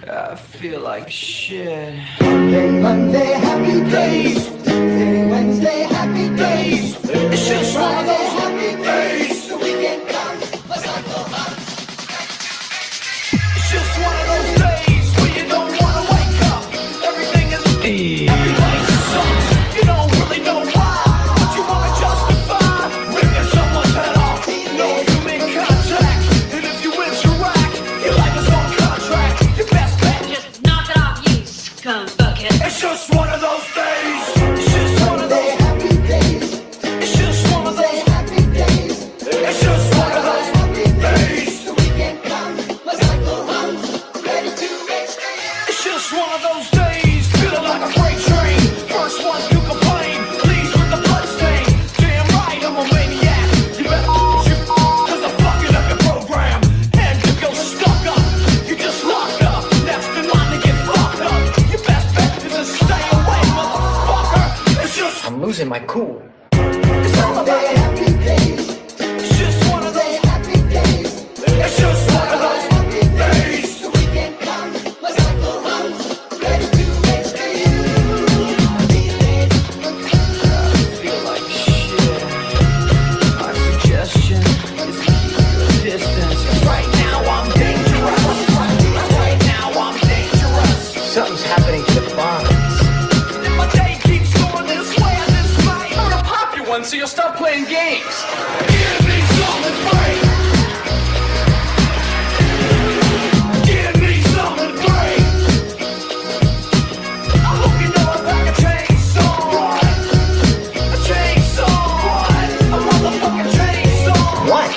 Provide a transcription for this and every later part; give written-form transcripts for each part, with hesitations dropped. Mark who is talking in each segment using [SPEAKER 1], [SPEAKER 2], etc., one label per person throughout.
[SPEAKER 1] I feel like shit.
[SPEAKER 2] Monday, happy days. Tuesday, Wednesday, happy days.
[SPEAKER 1] It's just one of
[SPEAKER 2] Friday,
[SPEAKER 1] those
[SPEAKER 2] happy days. The weekend comes, must I go on?
[SPEAKER 1] It's just one of those days where you don't wanna wake up. Everything is every place sucks. You don't really know why, but you wanna justify ripping someone's head off. No human contact, and if you interact, your life is on contract. Your best bet,
[SPEAKER 3] Just knock it off, you scumbucket.
[SPEAKER 1] it's just one of those days. It's just one of
[SPEAKER 2] Monday,
[SPEAKER 1] those.
[SPEAKER 2] happy days.
[SPEAKER 1] It's just one of
[SPEAKER 2] Tuesday,
[SPEAKER 1] those.
[SPEAKER 2] happy days.
[SPEAKER 1] It's just one of those
[SPEAKER 2] Happy days.
[SPEAKER 1] days.
[SPEAKER 2] The weekend comes, must I go on? Ready to make
[SPEAKER 1] It's just one of those days, feeling like a freight train. First one to complain, leaves with the bloodstain. Damn right, I'm a maniac. You better shoot, cause I'm fucking up your program. And if you're stuck up, you just lock up. Next in line to get fucked up. Your best bet is to stay away, motherfucker. It's just,
[SPEAKER 4] I'm losing my cool.
[SPEAKER 1] it's all about,
[SPEAKER 2] happy days.
[SPEAKER 1] it's just one of those,
[SPEAKER 2] Happy days.
[SPEAKER 1] it's just one of those days.
[SPEAKER 2] The weekend comes, must I go on? Ready to make these days.
[SPEAKER 1] Feel like shit. My suggestion is to keep your distance. Right now I'm dangerous. Right now I'm dangerous.
[SPEAKER 4] Something's happening to the bonds.
[SPEAKER 1] If my day keeps going this way, I just might.
[SPEAKER 5] I'm gonna pop you one so you'll stop playing games.
[SPEAKER 1] Give me something great. Give me something great. I hope you know I pack a chainsaw. A chainsaw. A motherfucking chainsaw.
[SPEAKER 4] What?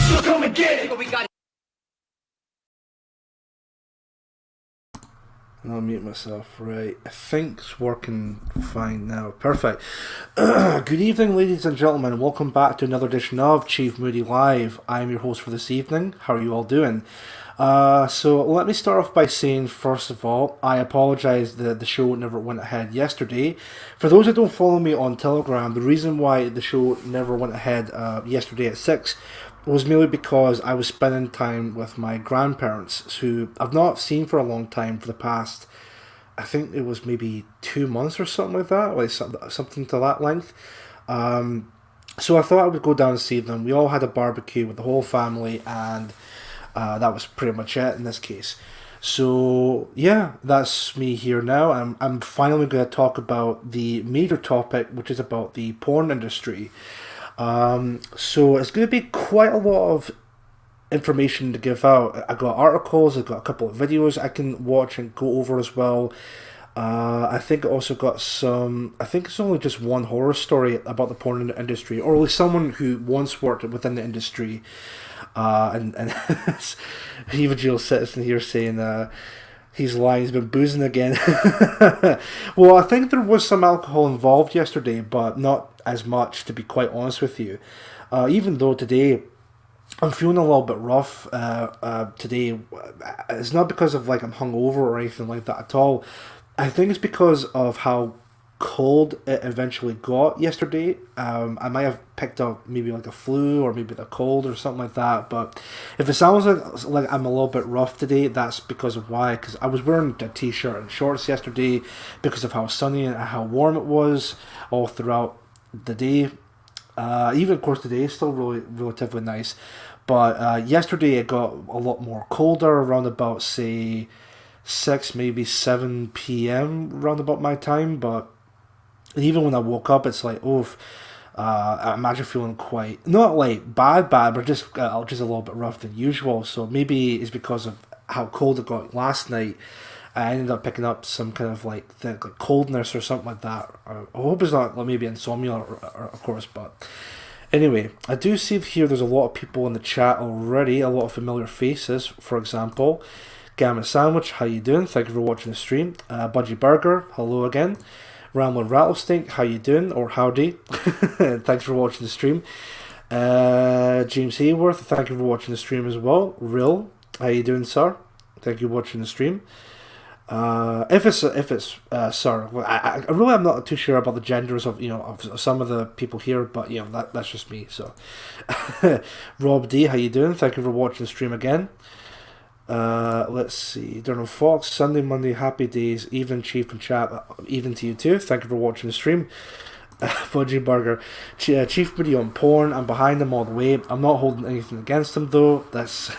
[SPEAKER 1] So come and get it.
[SPEAKER 5] We got
[SPEAKER 6] And I'll mute myself. Right, I think it's working fine now. Perfect. Good evening, ladies and gentlemen. Welcome back to another edition of Chief Moody Live. I'm your host for this evening. How are you all doing? So let me start off by saying, first of all, I apologise that the show never went ahead yesterday. For those that don't follow me on Telegram, the reason why the show never went ahead yesterday at 6 was merely because I was spending time with my grandparents, who I've not seen for a long time, for the past, I think it was maybe 2 months or something like that, like something to that length. So I thought I would go down and see them. We all had a barbecue with the whole family, and that was pretty much it in this case. So yeah, that's me here now. I'm finally going to talk about the major topic, which is about the porn industry. So it's going to be quite a lot of information to give out. I got articles, I got a couple of videos I can watch and go over as well. I think I also got some. I think it's only just one horror story about the porn industry, or at least someone who once worked within the industry. And Eva Jill Citizen here saying he's lying, he's been boozing again. Well, I think there was some alcohol involved yesterday, but not as much, to be quite honest with you. Even though today I'm feeling a little bit rough today. It's not because of like I'm hungover or anything like that at all. I think it's because of how cold it eventually got yesterday. I might have picked up maybe like a flu or maybe the cold or something like that. But if it sounds like I'm a little bit rough today, that's because of why. Because I was wearing a t-shirt and shorts yesterday because of how sunny and how warm it was all throughout the day. Even of course today is still really relatively nice, but yesterday it got a lot more colder around about say 6 maybe 7 p.m. around about my time. But even when I woke up, it's like, oof. I imagine feeling quite not like bad, but just a little bit rough than usual. So maybe it's because of how cold it got last night. I ended up picking up some kind of like coldness or something like that. I hope it's not like maybe insomnia, of course. But anyway, I do see here there's a lot of people in the chat already, a lot of familiar faces. For example, Gamma Sandwich, how you doing? Thank you for watching the stream. Budgie Burger, hello again. Ramblin' Rattlesnake, how you doing? Or howdy. Thanks for watching the stream. James Hayworth, thank you for watching the stream as well. Real, how you doing, sir? Thank you for watching the stream. If it's sir, well, I really am not too sure about the genders of of some of the people here, but that's just me. So, Rob D, how you doing? Thank you for watching the stream again. Let's see. Donald Fox, Sunday, Monday, happy days, evening, Chief and chat, evening to you too. Thank you for watching the stream. Budgie Burger, Chief Moody on porn. I'm behind him all the way. I'm not holding anything against him though. That's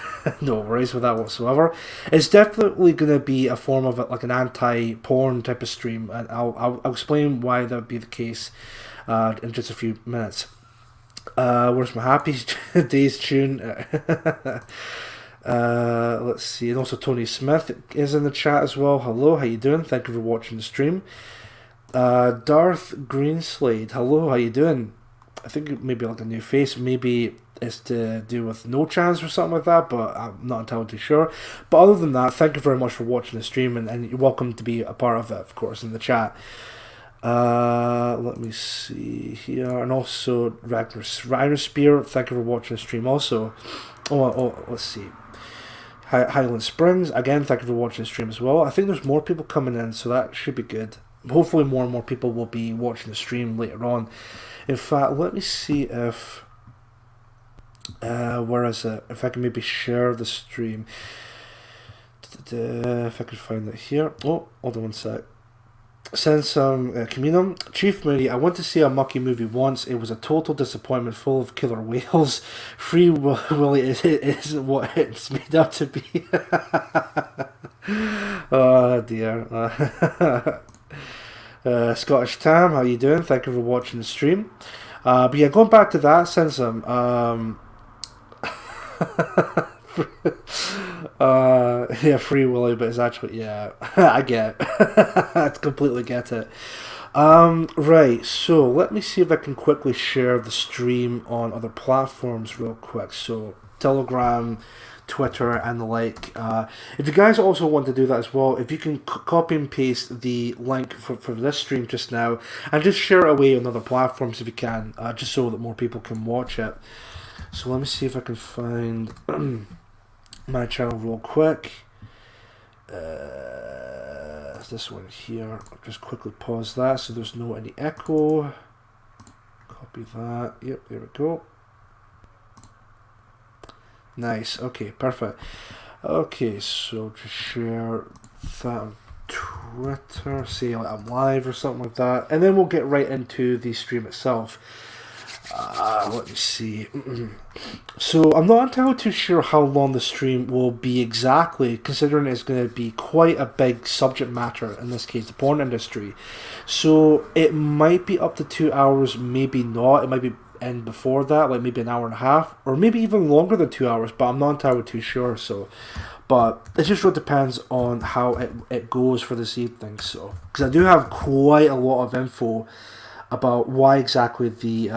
[SPEAKER 6] no worries with that whatsoever. It's definitely going to be a form of it, like an anti-porn type of stream, and I'll explain why that would be the case in just a few minutes. Where's my happy days tune? Let's see, and also Tony Smith is in the chat as well. Hello, how you doing? Thank you for watching the stream. Darth Greenslade, hello, how you doing? I think it may be like a new face, maybe it's to do with No Chance or something like that, but I'm not entirely sure. But other than that, thank you very much for watching the stream, and you're welcome to be a part of it, of course, in the chat. Let me see here, and also Rhino Spear, thank you for watching the stream also. Let's see. Highland Springs, again, thank you for watching the stream as well. I think there's more people coming in, so that should be good. Hopefully more and more people will be watching the stream later on. In fact, let me see if where is it? If I can maybe share the stream. If I could find it here. Oh, hold on one sec. Send some Camino. Chief Moody, I went to see a Mucky movie once. It was a total disappointment, full of killer whales. Free Willy isn't what it's made out to be. Oh dear. Scottish Tam, how you doing? Thank you for watching the stream. But yeah, going back to that, send some yeah, Free Willy, but it's actually, yeah, I get it. I completely get it. Right, so let me see if I can quickly share the stream on other platforms real quick. So Telegram, Twitter, and the like. If you guys also want to do that as well, if you can copy and paste the link for this stream just now and just share it away on other platforms if you can, just so that more people can watch it. So let me see if I can find my channel real quick. This one here. I'll just quickly pause that so there's no any echo. Copy that. Yep, there we go. Nice. Okay, perfect. Okay, so just share that on Twitter. Say like I'm live or something like that, and then we'll get right into the stream itself. Let me see. So I'm not entirely too sure how long the stream will be exactly, considering it's going to be quite a big subject matter, in this case the porn industry. So it might be up to 2 hours, maybe not. It might be end before that, like maybe an hour and a half, or maybe even longer than 2 hours, but I'm not entirely too sure. So, but it just really depends on how it goes for this evening. So, because I do have quite a lot of info about why exactly the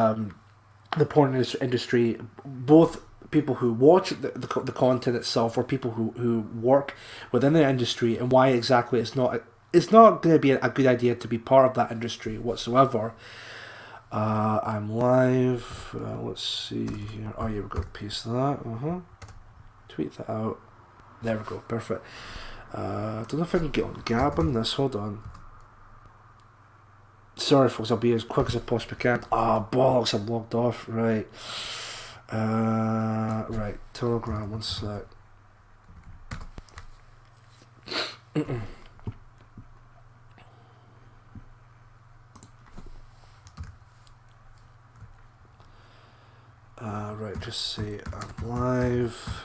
[SPEAKER 6] porn industry, both people who watch the content itself or people who work within the industry, and why exactly it's not going to be a good idea to be part of that industry whatsoever. I'm live. Let's see here. Oh, here we go. Paste that. Tweet that out. There we go. Perfect. Don't know if I can get on Gab on this. Hold on. Sorry, folks. I'll be as quick as I possibly can. Bollocks! I'm logged off. Right. Right. Telegram. One sec. Right, just say I'm live,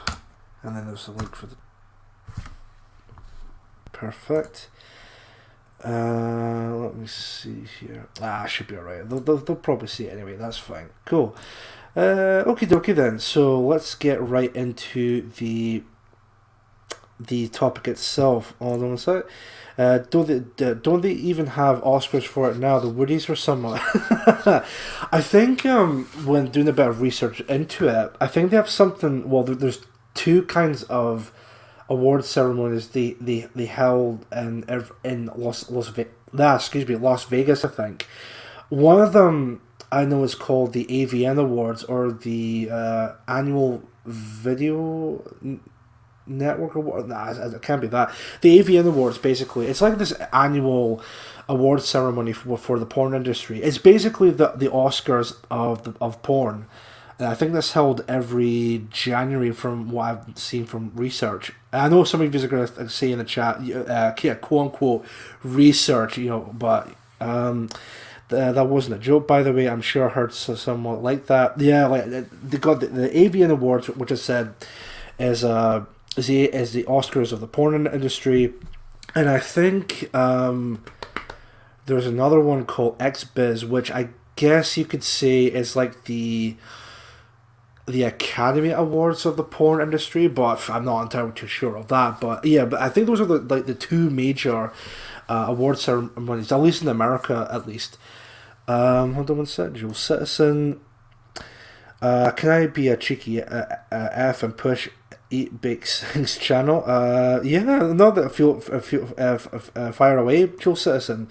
[SPEAKER 6] and then there's a link for the... Perfect. Let me see here. I should be alright. They'll probably see it anyway, that's fine. Cool. Okie dokie then, so let's get right into the topic itself. Hold on a sec. Don't they even have Oscars for it now? The Woodies or something. I think when doing a bit of research into it, I think they have something. Well, there's two kinds of award ceremonies they held in Las Vegas. I think one of them I know is called the AVN Awards, or the annual Video Network Award. Nah, it can't be that. The AVN Awards, basically, it's like this annual award ceremony for the porn industry. It's basically the Oscars of porn, And I think that's held every January from what I've seen from research. I know some of you are going to say in the chat, yeah, quote unquote research, but that wasn't a joke, by the way. I'm sure I heard somewhat like that. Yeah, like they got the Avian Awards, which I said is the Oscars of the porn industry, and I think there's another one called XBiz, which I guess you could say is like the Academy Awards of the porn industry, but I'm not entirely too sure of that. But yeah, but I think those are the two major award ceremonies, at least in America, at least. Hold on one sec. Dual Citizen. Can I be a cheeky F and push Eat Bake Sings channel? Yeah, no, that feel fire away, Dual Citizen.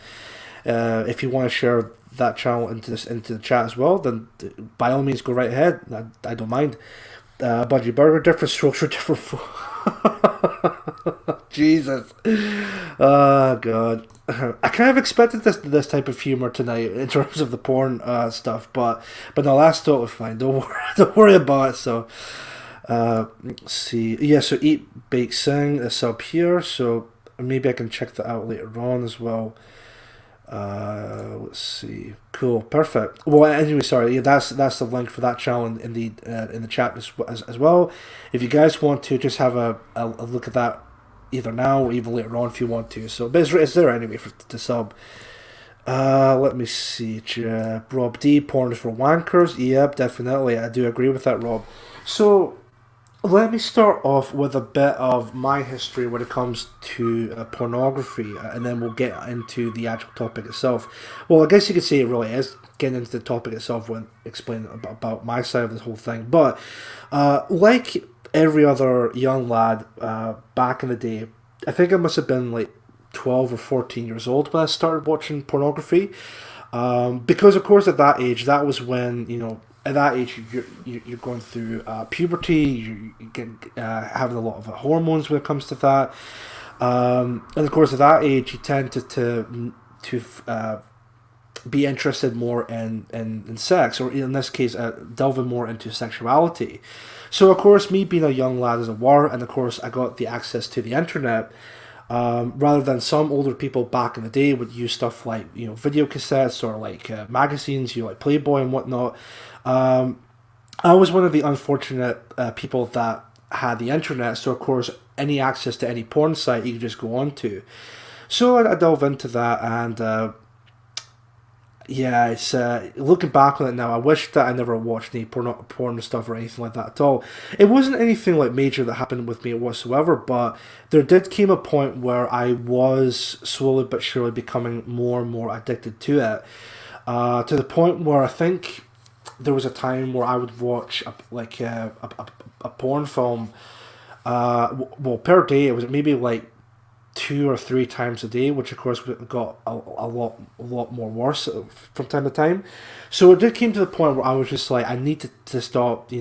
[SPEAKER 6] If you want to share that channel into the chat as well, then by all means go right ahead. I don't mind. Budgie Burger, different strokes for different Jesus. Oh god. I kind of expected this type of humor tonight in terms of the porn stuff, but no, that's totally fine. Don't worry about it. So let's see. Yeah, so Eat Bake Sing is up here, so maybe I can check that out later on as well. Let's see. Cool, perfect. Well, anyway, sorry. Yeah, that's the link for that channel in the chat as well. If you guys want to just have a look at that either now or even later on if you want to. So, but it's there anyway to sub. Let me see. Rob D, porn is for wankers. Yep, definitely. I do agree with that, Rob. So, let me start off with a bit of my history when it comes to pornography, and then we'll get into the actual topic itself. Well, I guess you could say it really is getting into the topic itself when explaining about my side of this whole thing. But like every other young lad back in the day, I think I must have been like 12 or 14 years old when I started watching pornography. Because, of course, at that age, that was when, at that age, you're going through puberty, you get having a lot of hormones when it comes to that, and of course at that age you tend to be interested more in sex, or in this case delving more into sexuality. So of course, me being a young lad as a were, and of course I got the access to the internet. Rather than some older people back in the day would use stuff like video cassettes or like magazines, like Playboy and whatnot. I was one of the unfortunate people that had the internet, so of course any access to any porn site you could just go on to. So I delve into that, and yeah, it's looking back on it now, I wish that I never watched any porn stuff or anything like that at all. It wasn't anything like major that happened with me whatsoever, but there did came a point where I was slowly but surely becoming more and more addicted to it, to the point where I think there was a time where I would watch a porn film, well, per day. It was maybe like 2 or 3 times a day, which of course got a lot more worse from time to time. So it did came to the point where I was just like, I need to stop,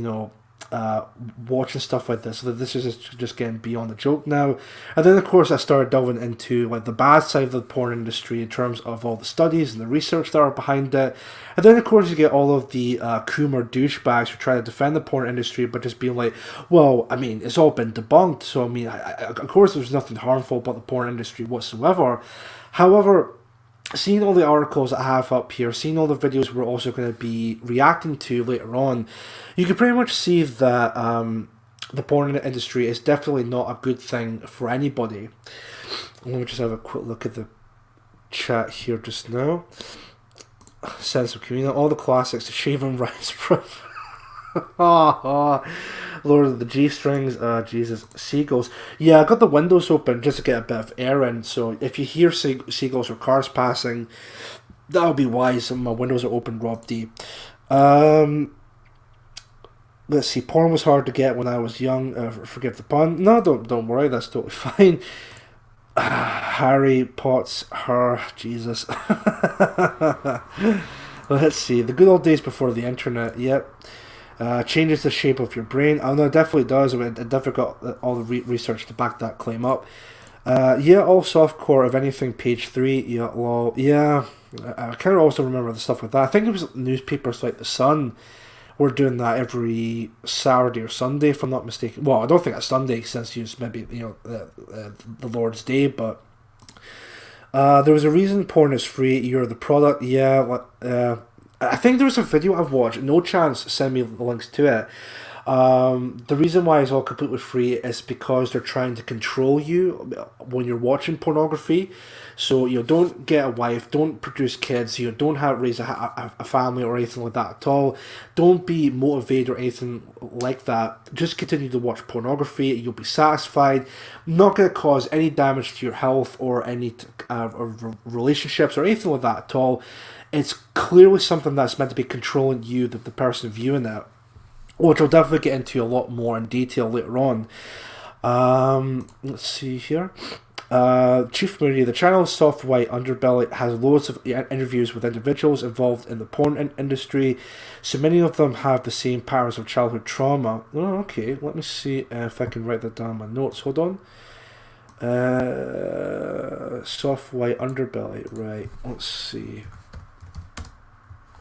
[SPEAKER 6] watching stuff like this. So that this is just getting beyond the joke now. And then of course I started delving into like the bad side of the porn industry in terms of all the studies and the research that are behind it. And then of course you get all of the Coomer douchebags who try to defend the porn industry, but just being like, well, I mean, it's all been debunked. So I mean, of course there's nothing harmful about the porn industry whatsoever. However, seeing all the articles I have up here, seeing all the videos we're also going to be reacting to later on, you can pretty much see that the porn industry is definitely not a good thing for anybody. Let me just have a quick look at the chat here just now. Sense of community, all the classics, the Shaven Rice, Lord of the G-Strings, Jesus, seagulls. Yeah, I got the windows open just to get a bit of air in, so if you hear seagulls or cars passing, that'll be why my windows are open, Rob D. Let's see, porn was hard to get when I was young, forgive the pun. No, don't worry, that's totally fine. Harry Potts, her, Jesus. Let's see, the good old days before the internet, yep. Changes the shape of your brain. Oh no, it definitely does. It definitely got all the research to back that claim up. Yeah, all softcore, if anything, page 3. Yeah, lol. Yeah, I kind of also remember the stuff like that. I think it was newspapers like The Sun we're doing that every Saturday or Sunday, if I'm not mistaken. Well, I don't think it's Sunday since it's maybe the Lord's Day, but there was a reason porn is free. You're the product, yeah. I think there was a video I've watched. No Chance send me the links to it. The reason why it's all completely free is because they're trying to control you when you're watching pornography. So don't get a wife, don't produce kids, don't raise a family or anything like that at all. Don't be motivated or anything like that. Just continue to watch pornography. You'll be satisfied. Not going to cause any damage to your health or any relationships or anything like that at all. It's clearly something that's meant to be controlling you, the person viewing it, which I'll definitely get into a lot more in detail later on. Let's see here. Chief Moody, the channel Soft White Underbelly has loads of interviews with individuals involved in the porn industry. So many of them have the same patterns of childhood trauma. Oh, okay. Let me see if I can write that down in my notes. Hold on. Soft White Underbelly. Right. Let's see.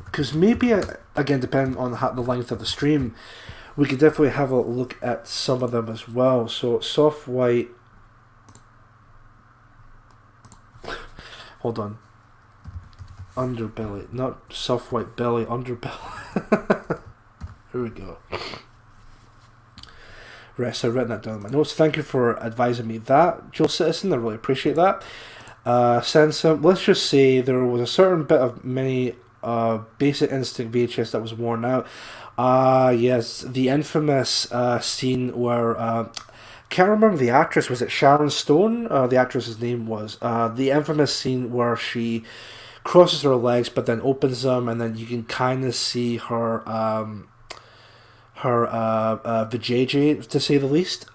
[SPEAKER 6] Because maybe, again, depending on the length of the stream, we could definitely have a look at some of them as well. So, Soft White... Hold on. Underbelly. Not Soft White Belly, Underbelly. Here we go. Right, so I've written that down in my notes. Thank you for advising me that, Joe Citizen. I really appreciate that. Sensum. Let's just say there was a certain bit of mini... Basic Instinct VHS that was worn out. Yes, the infamous scene where can't remember the actress. Was it Sharon Stone? The actress's name was the infamous scene where she crosses her legs but then opens them, and then you can kind of see her vajayjay, to say the least.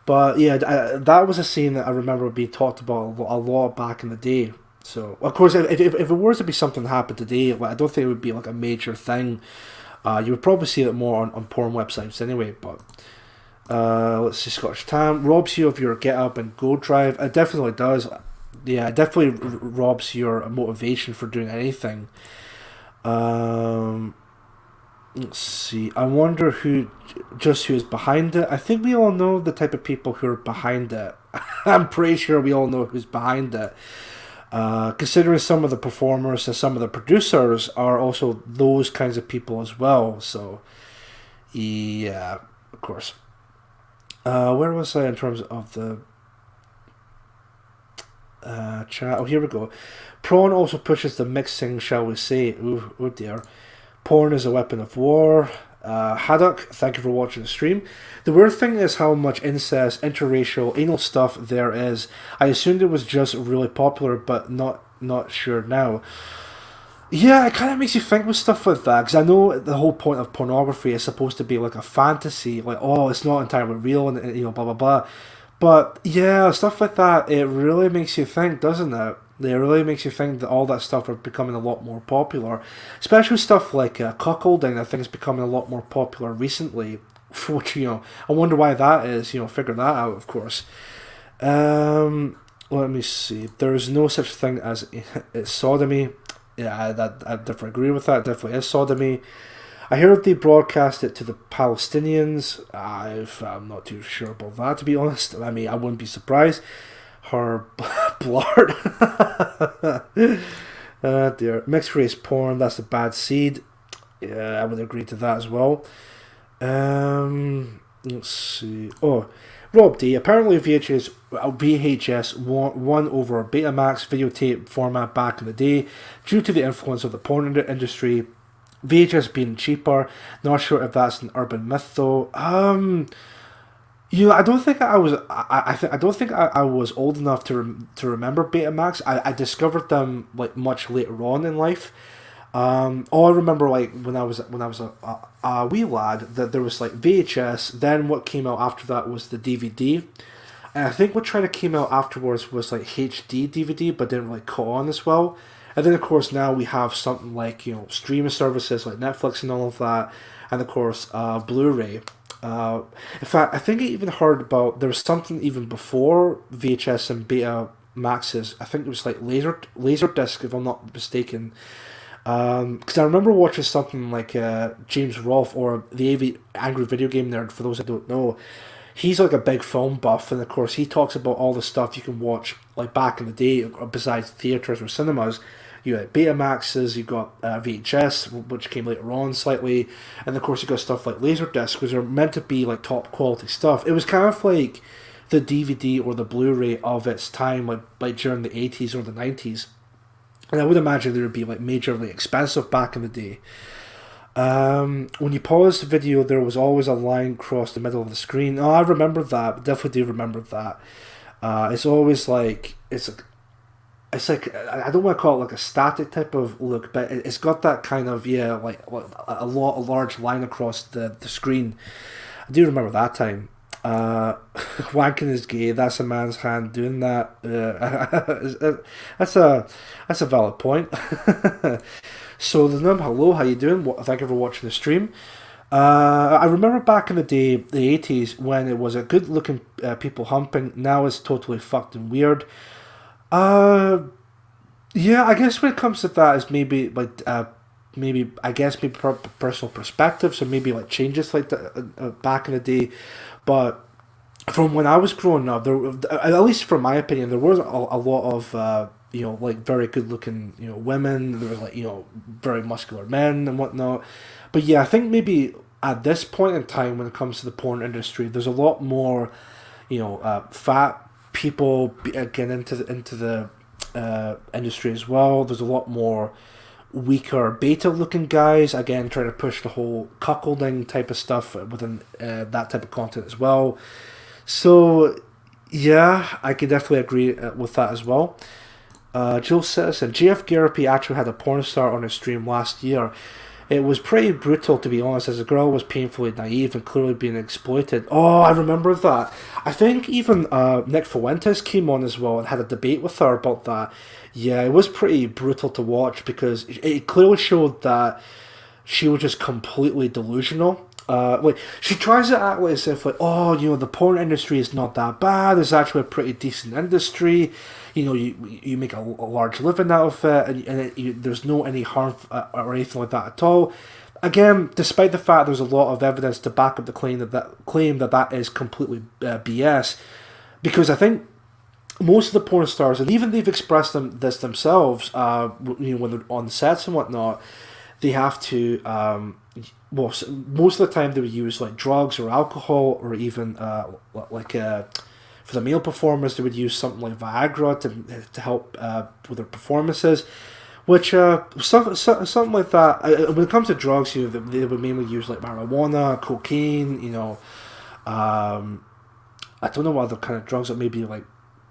[SPEAKER 6] But yeah, that was a scene that I remember being talked about a lot back in the day. So, of course, if it were to be something that happened today, I don't think it would be like a major thing. You would probably see it more on porn websites anyway. But let's see, Scottish Tam robs you of your get up and go drive. It definitely does. Yeah, it definitely robs your motivation for doing anything. Let's see. I wonder who is behind it. I think we all know the type of people who are behind it. I'm pretty sure we all know who's behind it. Considering some of the performers and some of the producers are also those kinds of people as well. So, yeah, of course. Where was I in terms of the chat? Oh, here we go. Prawn also pushes the mixing, shall we say. Ooh, oh dear. Porn is a weapon of war. Haddock, thank you for watching the stream. The weird thing is how much incest, interracial, anal stuff there is. I assumed it was just really popular, but not sure now. Yeah, it kind of makes you think with stuff like that, because I know the whole point of pornography is supposed to be like a fantasy, like, oh, it's not entirely real, and blah blah blah. But yeah, stuff like that, it really makes you think, doesn't it? It really makes you think that all that stuff are becoming a lot more popular. Especially stuff like cuckolding, I think is becoming a lot more popular recently. Which, I wonder why that is, figure that out, of course. Let me see. There is no such thing as sodomy. Yeah, I definitely agree with that. It definitely is sodomy. I heard they broadcast it to the Palestinians. I'm not too sure about that, to be honest. I mean, I wouldn't be surprised. Her blard. Dear. Mixed race porn, that's a bad seed. Yeah, I would agree to that as well. Let's see. Oh, Rob D. Apparently VHS won over Betamax videotape format back in the day due to the influence of the porn industry. VHS being cheaper. Not sure if that's an urban myth though. I don't think I was. I don't think I was old enough to remember Betamax. I discovered them like much later on in life. All I remember, like when I was a wee lad, that there was like VHS. Then what came out after that was the DVD, and I think what kind of came out afterwards was like HD DVD, but didn't really caught on as well. And then of course now we have something like streaming services like Netflix and all of that, and of course Blu-ray. In fact, I think I even heard about there was something even before VHS and Betamaxes. I think it was like Laserdisc, if I'm not mistaken. Because I remember watching something like James Rolfe, or the Angry Video Game Nerd, for those that don't know. He's like a big film buff, and of course he talks about all the stuff you can watch like back in the day, besides theatres or cinemas. You had Betamaxes, you got VHS, which came later on slightly, and of course you got stuff like Laserdisc, which are meant to be like top quality stuff. It was kind of like the DVD or the Blu-ray of its time, like during the 80s or the 90s. And I would imagine they would be like majorly expensive back in the day. When you pause the video, there was always a line across the middle of the screen. Oh, I remember that. Definitely do remember that. It's always like it's like I don't want to call it like a static type of look, but it's got that kind of like a large line across the screen. I do remember that time. Wanking is gay. That's a man's hand doing that. That's a valid point. So the num, hello, how you doing? Thank you for watching the stream. I remember back in the day, the 80s, when it was a good looking people humping. Now it's totally fucked and weird. Yeah, I guess when it comes to that, is maybe like maybe personal perspective. So maybe like changes like that back in the day. But from when I was growing up, at least from my opinion, there was a lot of like very good looking women. There was like very muscular men and whatnot. But yeah, I think maybe at this point in time, when it comes to the porn industry, there's a lot more fat people getting into the industry as well. There's a lot more weaker beta looking guys, again trying to push the whole cuckolding type of stuff within that type of content as well. So yeah, I can definitely agree with that as well. Jill Citizen, JF Garapi actually had a porn star on his stream last year. It was pretty brutal, to be honest, as the girl was painfully naive and clearly being exploited. Oh, I remember that. I think even Nick Fuentes came on as well and had a debate with her about that. Yeah, it was pretty brutal to watch because it clearly showed that she was just completely delusional. She tries to act like as if the porn industry is not that bad. It's actually a pretty decent industry. You make a large living out of it, and there's no any harm or anything like that at all. Again, despite the fact there's a lot of evidence to back up the claim that is completely BS, because I think most of the porn stars, and even they've expressed this themselves, when they're on sets and whatnot, they have to. Most of the time they would use like drugs or alcohol, or even for the male performers they would use something like Viagra to help with their performances, which something like that. When it comes to drugs, they would mainly use like marijuana, cocaine. I don't know what other kind of drugs, that maybe like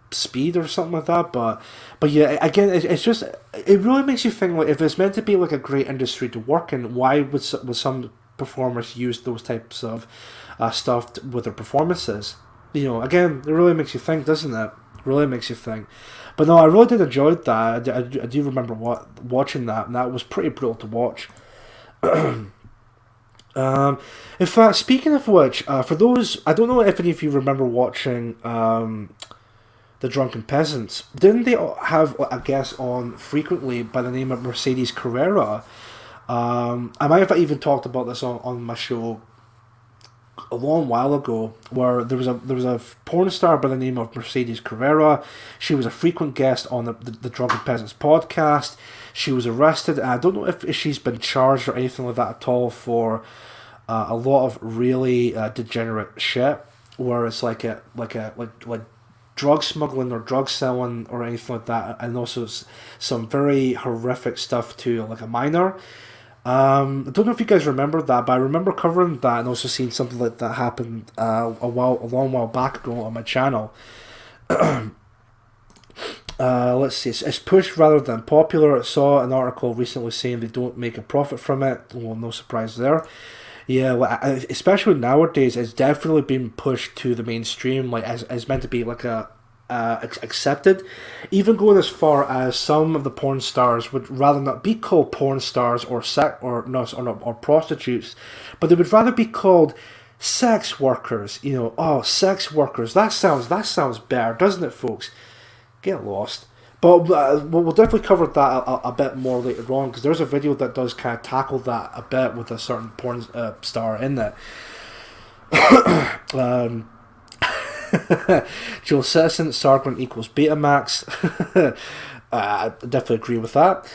[SPEAKER 6] speed or something like that, but yeah, again, it's just, it really makes you think, like, if it's meant to be like a great industry to work in, why would some performers use those types of stuff with their performances? Again, it really makes you think, doesn't it? Really makes you think. But no, I really did enjoy that. I do remember watching that, and that was pretty brutal to watch. In fact, speaking of which, for those, I don't know if any of you remember watching The Drunken Peasants. Didn't they have a guest on frequently by the name of Mercedes Carrera? I might have even talked about this on my show a long while ago, where there was a porn star by the name of Mercedes Carrera. She was a frequent guest on the Drunken Peasants podcast. She was arrested, and I don't know if she's been charged or anything like that at all for a lot of really degenerate shit, where it's like drug smuggling or drug selling or anything like that, and also some very horrific stuff to like a minor. I don't know if you guys remember that, but I remember covering that and also seeing something like that happen a long while back ago on my channel. Let's see, it's pushed rather than popular. I saw an article recently saying they don't make a profit from it. Well, no surprise there. Yeah, especially nowadays, it's definitely been pushed to the mainstream, like as meant to be like accepted. Even going as far as some of the porn stars would rather not be called porn stars or prostitutes, but they would rather be called sex workers. Sex workers. That sounds better, doesn't it, folks? Get lost. But we'll definitely cover that a bit more later on, because there's a video that does kind of tackle that a bit with a certain porn star in it. Joel Citizen, Sargon equals Betamax. I definitely agree with that.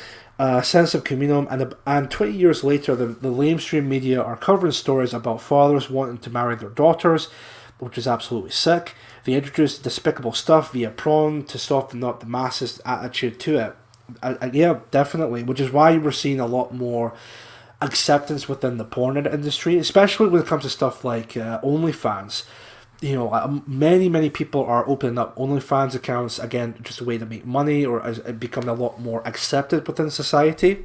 [SPEAKER 6] Sense of communum, and 20 years later, the lamestream media are covering stories about fathers wanting to marry their daughters, which is absolutely sick. They introduced despicable stuff via porn to soften up the masses' attitude to it. Yeah, definitely, which is why we're seeing a lot more acceptance within the porn industry, especially when it comes to stuff like OnlyFans. You know, many people are opening up OnlyFans accounts, again, just a way to make money, or as it becoming a lot more accepted within society,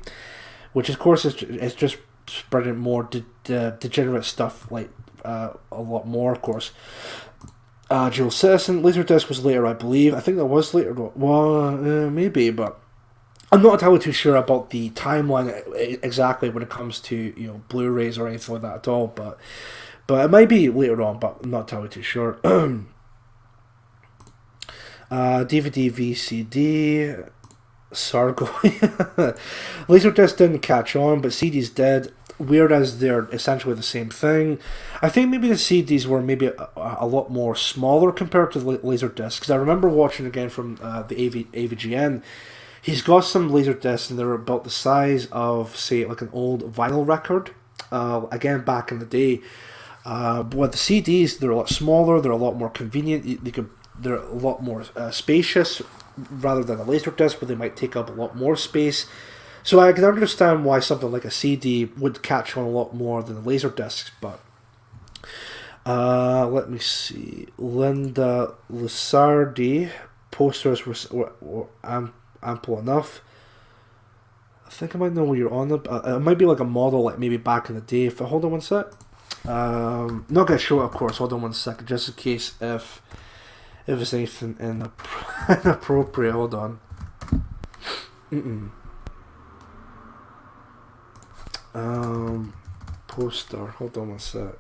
[SPEAKER 6] which of course is just spreading more degenerate stuff, like a lot more, of course. Joel Citizen, Laserdisc was later, I believe. I think that was later. Well, maybe, but I'm not entirely too sure about the timeline exactly when it comes to, you know, Blu-rays or anything like that at all, but it might be later on, but I'm not entirely too sure. DVD, VCD, Sargo. Laserdisc didn't catch on, but CDs did, whereas they're essentially the same thing. I think maybe the CDs were maybe a lot more smaller compared to the Laserdisc, because I remember watching again from the AVGN. He's got some Laserdiscs, and they're about the size of, say, like an old vinyl record. Again, back in the day. But with the CDs, they're a lot smaller, they're a lot more convenient, they're a lot more spacious, rather than a Laserdisc, where they might take up a lot more space. So I can understand why something like a CD would catch on a lot more than the Laserdiscs, but let me see. Linda Lusardi, posters were ample enough. I think I might know what you're on about. It might be like a model, like maybe back in the day. Hold on one sec. Not gonna show it, of course. Hold on one second, just in case if it's anything inappropriate. Hold on. Poster. Hold on one sec.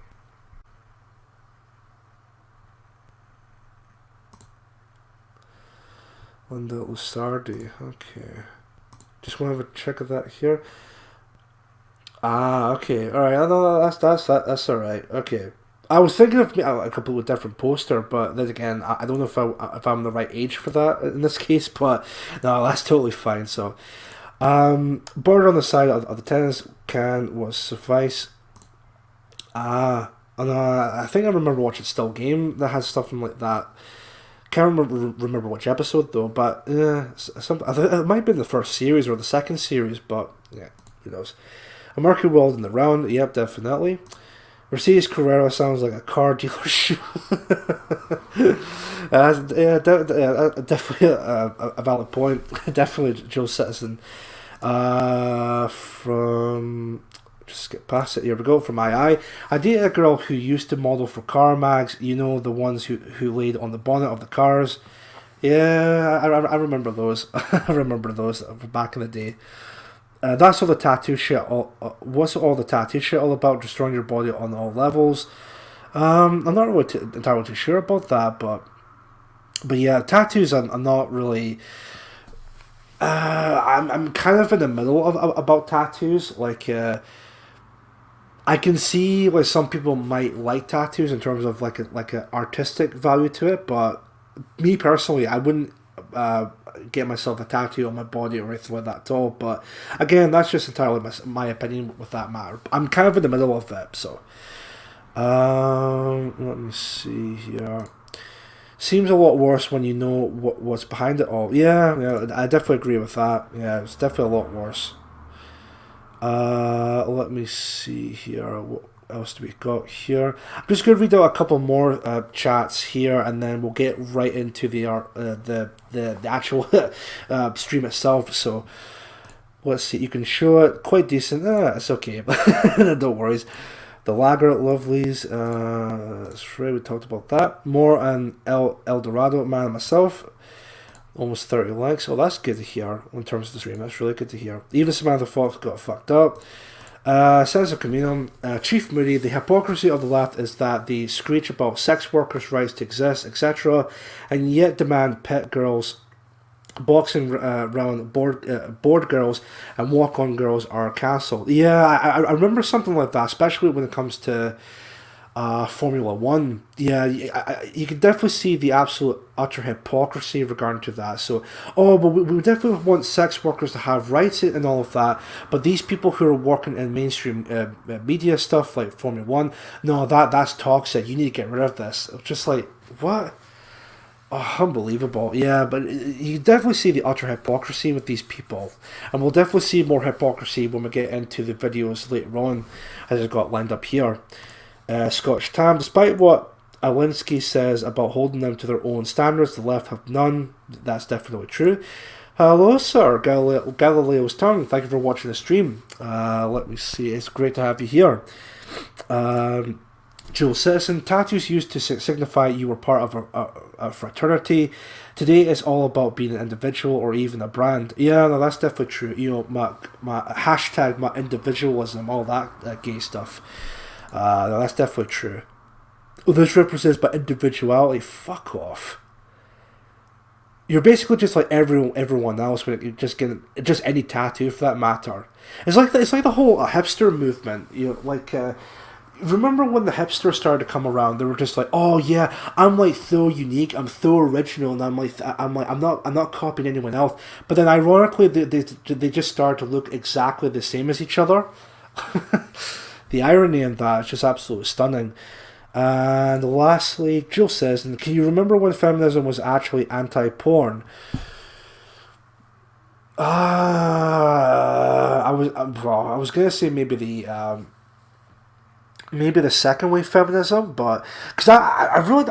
[SPEAKER 6] Linda Lusardi. Okay. Just want to have a check of that here. Okay. All right. No, that's all right. Okay. I was thinking of a completely different poster, but then again, I don't know if I'm the right age for that in this case. But no, that's totally fine. So, border on the side of the tennis can was suffice. I think I remember watching Still Game that has stuff like that. Can't remember which episode though, but it might have been the first series or the second series, but yeah, who knows. A Murky World in the Round, yep, definitely. Mercedes Carrera sounds like a car dealership. Definitely a valid point. Definitely Joe Citizen. From... Just get past it. Here we go. From II. I dated a girl who used to model for car mags. You know, the ones who laid on the bonnet of the cars. Yeah, I remember those. I remember those from back in the day. That's all the tattoo shit. What's all the tattoo shit all about? Destroying your body on all levels. I'm not really entirely too sure about that, but yeah, tattoos. I'm not really. I'm kind of in the middle about tattoos. Like, I can see why some people might like tattoos in terms of like an artistic value to it, but me personally, I wouldn't get myself a tattoo on my body or anything like that at all. But again, that's just entirely my opinion with that matter. I'm kind of in the middle of it, so let me see here. Seems a lot worse when you know what's behind it all. Yeah, I definitely agree with that. Yeah, it's definitely a lot worse. Let me see here. What else do we got here? I'm just going to read out a couple more chats here, and then we'll get right into the actual stream itself. So let's see. You can show it. Quite decent. It's okay. Don't worry. The Lager Lovelies. That's right. We talked about that. More on El Dorado Man and myself. Almost 30 likes. Oh, that's good to hear in terms of the stream. That's really good to hear. Even Samantha Fox got fucked up. Sense of communum. Chief Moody. The hypocrisy of the left is that they screech about sex workers' rights to exist, etc., and yet demand pet girls boxing round board girls and walk on girls are cancelled. Yeah, I remember something like that, especially when it comes to Formula One. Yeah, you can definitely see the absolute utter hypocrisy regarding to that. So, but we definitely want sex workers to have rights and all of that. But these people who are working in mainstream media stuff like Formula One, no, that's toxic. You need to get rid of this. Just like, what? Oh, unbelievable. Yeah, but you definitely see the utter hypocrisy with these people. And we'll definitely see more hypocrisy when we get into the videos later on, as I've got lined up here. Scottish Tam, despite what Alinsky says about holding them to their own standards, the left have none. That's definitely true. Hello, sir. Galileo's tongue. Thank you for watching the stream. Let me see. It's great to have you here. Dual citizen, tattoos used to signify you were part of a fraternity. Today it's all about being an individual or even a brand. Yeah, no, that's definitely true. You know, my hashtag, my individualism, all that gay stuff. No, that's definitely true. Well, this represents my individuality. Fuck off. You're basically just like everyone else when you're just getting just any tattoo for that matter. It's like the whole hipster movement. You know, like remember when the hipsters started to come around? They were just like, oh yeah, I'm like so unique, I'm so original, and I'm not copying anyone else. But then ironically, they just started to look exactly the same as each other. The irony in that is just absolutely stunning. And lastly, Jill says, and can you remember when feminism was actually anti-porn? I was gonna say maybe the second wave feminism, but because I really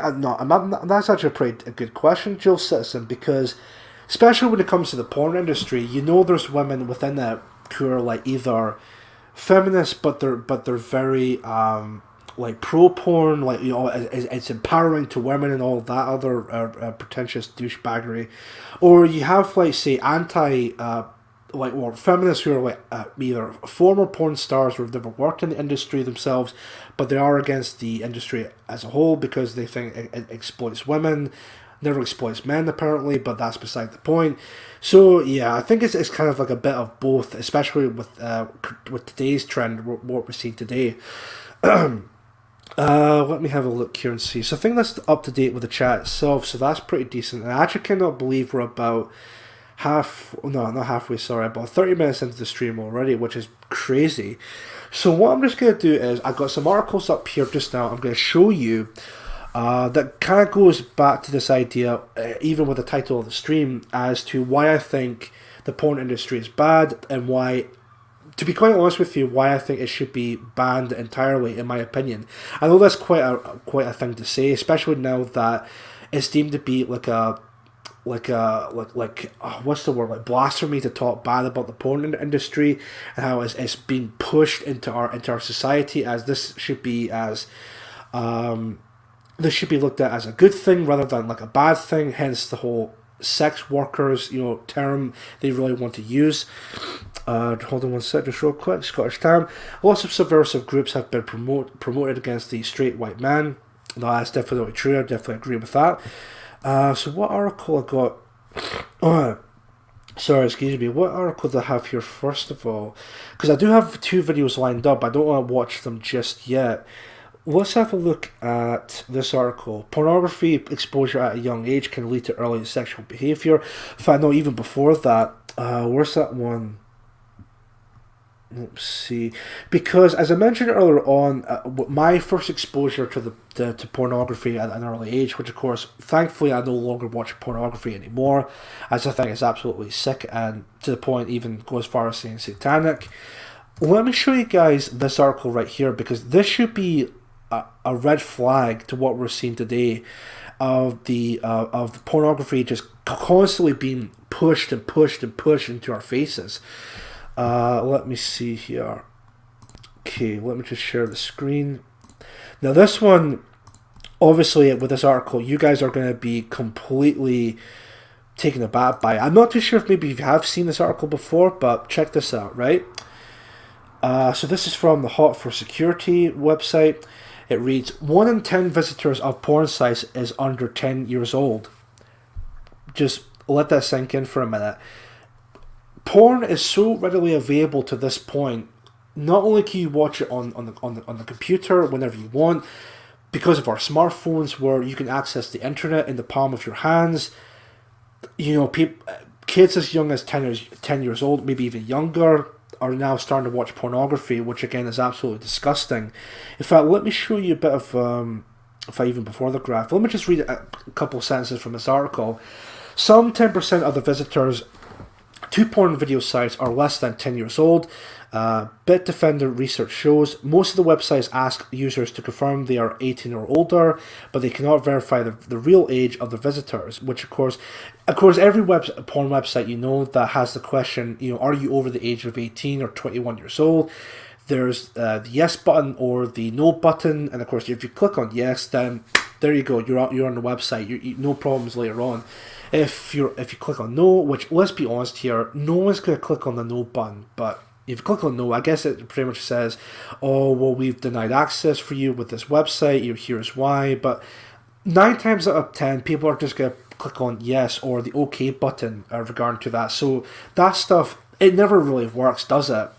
[SPEAKER 6] that's actually a good question, Jill Citizen, because especially when it comes to the porn industry, you know, there's women within it who are like either feminists, but they're very like pro porn, like, you know, it's empowering to women and all that other pretentious douchebaggery, or you have like say anti or feminists who are like either former porn stars who have never worked in the industry themselves, but they are against the industry as a whole because they think it exploits women, never exploits men apparently, but that's beside the point. So yeah, I think it's kind of like a bit of both, especially with today's trend, what we're seeing today. Let me have a look here and see. So I think that's up to date with the chat itself, so that's pretty decent. And I actually cannot believe we're about about 30 minutes into the stream already, which is crazy. So what I'm just going to do is, I've got some articles up here just now I'm going to show you that kind of goes back to this idea, even with the title of the stream, as to why I think the porn industry is bad, and why, to be quite honest with you, why I think it should be banned entirely, in my opinion. I know that's quite a thing to say, especially now that it's deemed to be like what's the word, like blasphemy to talk bad about the porn industry, and how it's being pushed into our society, as this should be looked at as a good thing rather than like a bad thing. Hence the whole sex workers, you know, term they really want to use. Hold on one sec, just real quick. Scottish Tam. Lots of subversive groups have been promoted against the straight white man. No, that's definitely true. I definitely agree with that. So what article I got? Sorry, excuse me. What article do I have here first of all? Because I do have 2 videos lined up. I don't want to watch them just yet. Let's have a look at this article. Pornography exposure at a young age can lead to early sexual behavior. In fact, no, even before that. Where's that one? Let's see. Because as I mentioned earlier on, my first exposure to pornography at an early age, which of course, thankfully, I no longer watch pornography anymore, as I think it's absolutely sick, and to the point even go as far as saying satanic. Let me show you guys this article right here, because this should be a red flag to what we're seeing today of the pornography just constantly being pushed and pushed and pushed into our faces. Let me see here. Okay, let me just share the screen. Now this one, obviously with this article, you guys are going to be completely taken aback by it. I'm not too sure if maybe you have seen this article before, but check this out, right? So this is from the Hot for Security website. It reads, 1 in 10 visitors of porn sites is under 10 years old. Just let that sink in for a minute. Porn is so readily available to this point. Not only can you watch it on the computer whenever you want, because of our smartphones, where you can access the internet in the palm of your hands. You know, kids as young as 10 years old, maybe even younger, are now starting to watch pornography, which again is absolutely disgusting. In fact, let me show you a bit of, if I even before the graph, let me just read a couple sentences from this article. Some 10% of the visitors to porn video sites are less than 10 years old. Bitdefender research shows most of the websites ask users to confirm they are 18 or older, but they cannot verify the real age of the visitors, which of course every porn website, you know, that has the question, you know, are you over the age of 18 or 21 years old? There's the yes button or the no button, and of course if you click on yes, then there you go, you're on the website, you no problems later on. If you click on no, which, let's be honest here, no one's going to click on the no button, but if you click on no, I guess it pretty much says, oh, well, we've denied access for you with this website, here's why. But 9 times out of 10, people are just going to click on yes or the OK button regarding to that. So that stuff, it never really works, does it?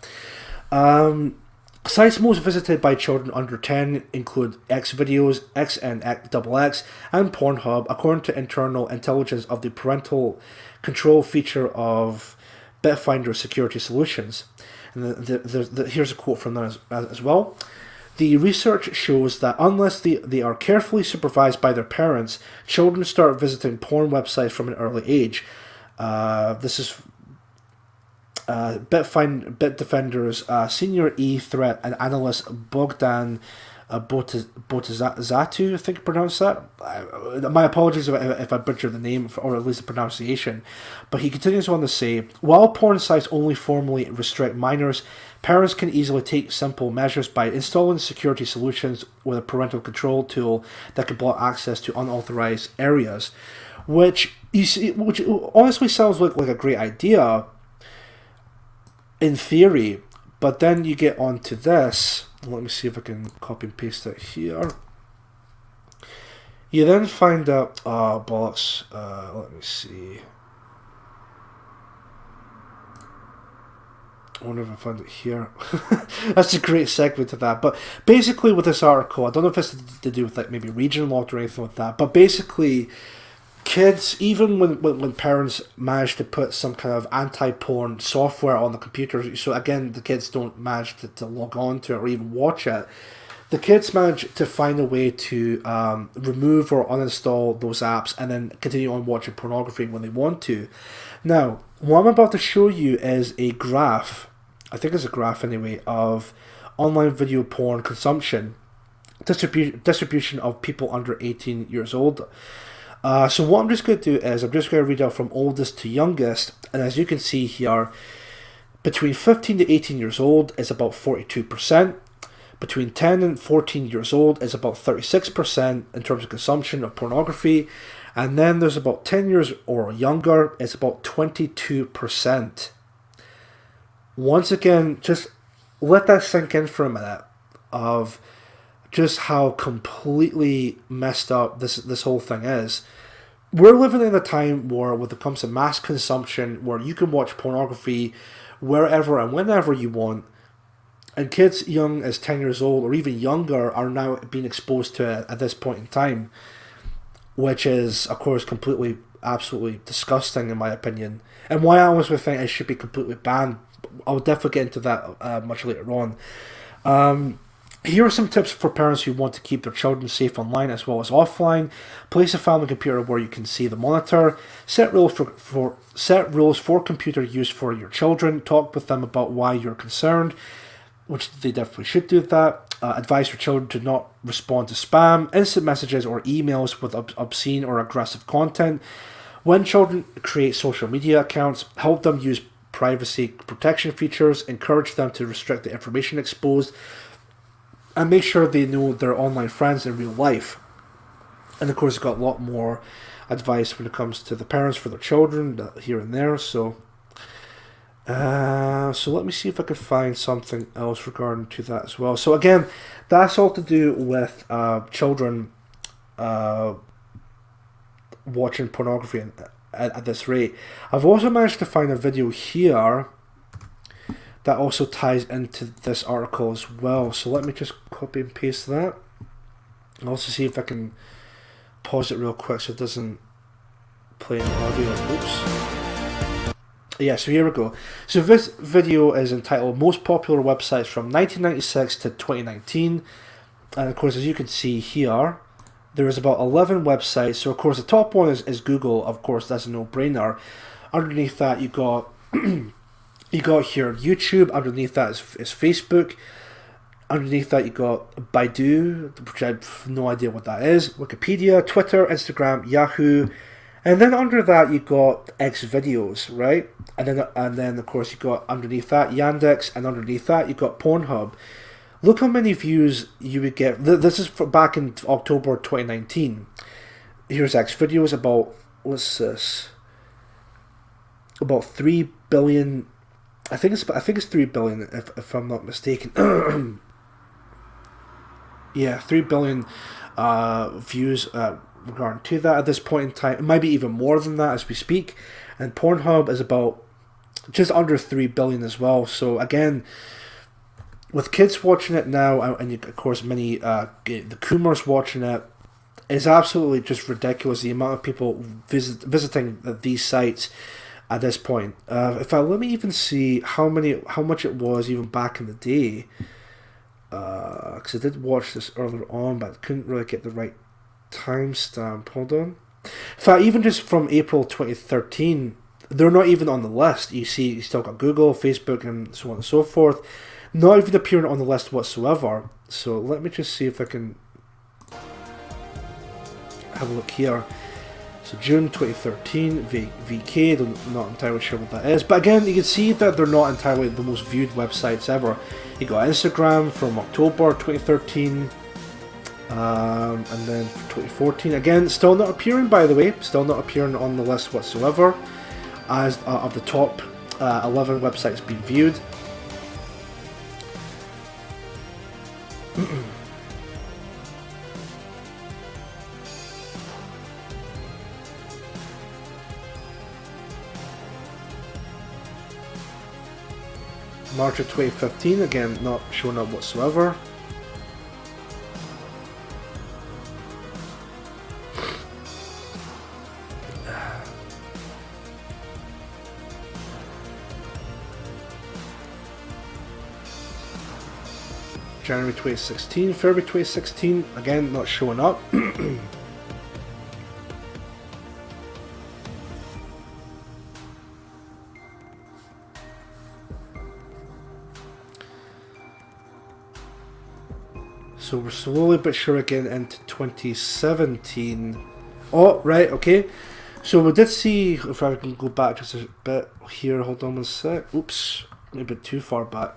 [SPEAKER 6] Sites most visited by children under 10 include Xvideos, XNXX, and Pornhub, according to internal intelligence of the parental control feature of Bitfinder Security Solutions. And here's a quote from them as well. The research shows that unless they are carefully supervised by their parents, children start visiting porn websites from an early age. This is Bitdefender's senior e-threat and analyst Bogdan Botezatu, I think you pronounce that. My apologies if I butcher the name, or at least the pronunciation. But he continues on to say, while porn sites only formally restrict minors, parents can easily take simple measures by installing security solutions with a parental control tool that can block access to unauthorized areas. Which honestly sounds like a great idea in theory, but then you get onto this. Let me see if I can copy and paste it here. You then find out, bollocks, let me see. I wonder if I find it here. That's a great segue to that. But basically with this article, I don't know if it's to do with like maybe region locked or anything like that, but basically kids, even when parents manage to put some kind of anti-porn software on the computer, so again the kids don't manage to log on to it or even watch it, the kids manage to find a way to remove or uninstall those apps and then continue on watching pornography when they want to. Now, what I'm about to show you is a graph, I think it's a graph anyway, of online video porn consumption, distribution of people under 18 years old. So what I'm just going to do is I'm just going to read out from oldest to youngest, and as you can see here, between 15 to 18 years old is about 42%, between 10 and 14 years old is about 36% in terms of consumption of pornography, and then there's about 10 years or younger, it's about 22%. Once again, just let that sink in for a minute of just how completely messed up this whole thing is. We're living in a time where, when it comes to mass consumption, where you can watch pornography wherever and whenever you want, and kids young as 10 years old or even younger are now being exposed to it at this point in time, which is, of course, completely, absolutely disgusting in my opinion, and why I always would think it should be completely banned. I'll definitely get into that much later on. Here are some tips for parents who want to keep their children safe online as well as offline. Place a family computer where you can see the monitor. Set rules for computer use for your children. Talk with them about why you're concerned, which they definitely should do that. Advise your children to not respond to spam, instant messages, or emails with obscene or aggressive content. When children create social media accounts, help them use privacy protection features. Encourage them to restrict the information exposed, and make sure they know their online friends in real life. And of course, it's got a lot more advice when it comes to the parents for their children here and there. So let me see if I can find something else regarding to that as well. So again, that's all to do with children watching pornography at this rate. I've also managed to find a video here that also ties into this article as well. So let me just copy and paste that. I'll also see if I can pause it real quick so it doesn't play any audio. Oops. Yeah, so here we go. So this video is entitled Most Popular Websites from 1996 to 2019. And of course, as you can see here, there is about 11 websites. So of course, the top one is Google. Of course, that's a no-brainer. Underneath that, you got you got here YouTube. Underneath that is Facebook. Underneath that, you got Baidu, which I have no idea what that is. Wikipedia, Twitter, Instagram, Yahoo, and then under that you got X videos, right? And then of course you got underneath that Yandex, and underneath that you got Pornhub. Look how many views you would get. This is back in October 2019. Here's X videos. About, what's this? About 3 billion. I think it's 3 billion if I'm not mistaken. Yeah, 3 billion views regarding to that at this point in time. It might be even more than that as we speak. And Pornhub is about just under 3 billion as well. So again, with kids watching it now, and of course many the Coomers watching it, is absolutely just ridiculous. The amount of people visiting these sites at this point. Let me even see how much it was even back in the day. Because I did watch this earlier on, but I couldn't really get the right timestamp. Hold on. In fact, even just from April 2013, they're not even on the list. You see, you still got Google, Facebook, and so on and so forth. Not even appearing on the list whatsoever. So let me just see if I can have a look here. So June 2013, VK, I'm not entirely sure what that is. But again, you can see that they're not entirely the most viewed websites ever. You got Instagram from October 2013, and then 2014. Again, still not appearing, by the way. Still not appearing on the list whatsoever as of the top 11 websites being viewed. March of 2015, again, not showing up whatsoever. January 2016, February 2016, again, not showing up. So we're slowly but surely getting into 2017. Oh, right, okay. So we did see, if I can go back just a bit here, hold on one sec. Oops, a bit too far back.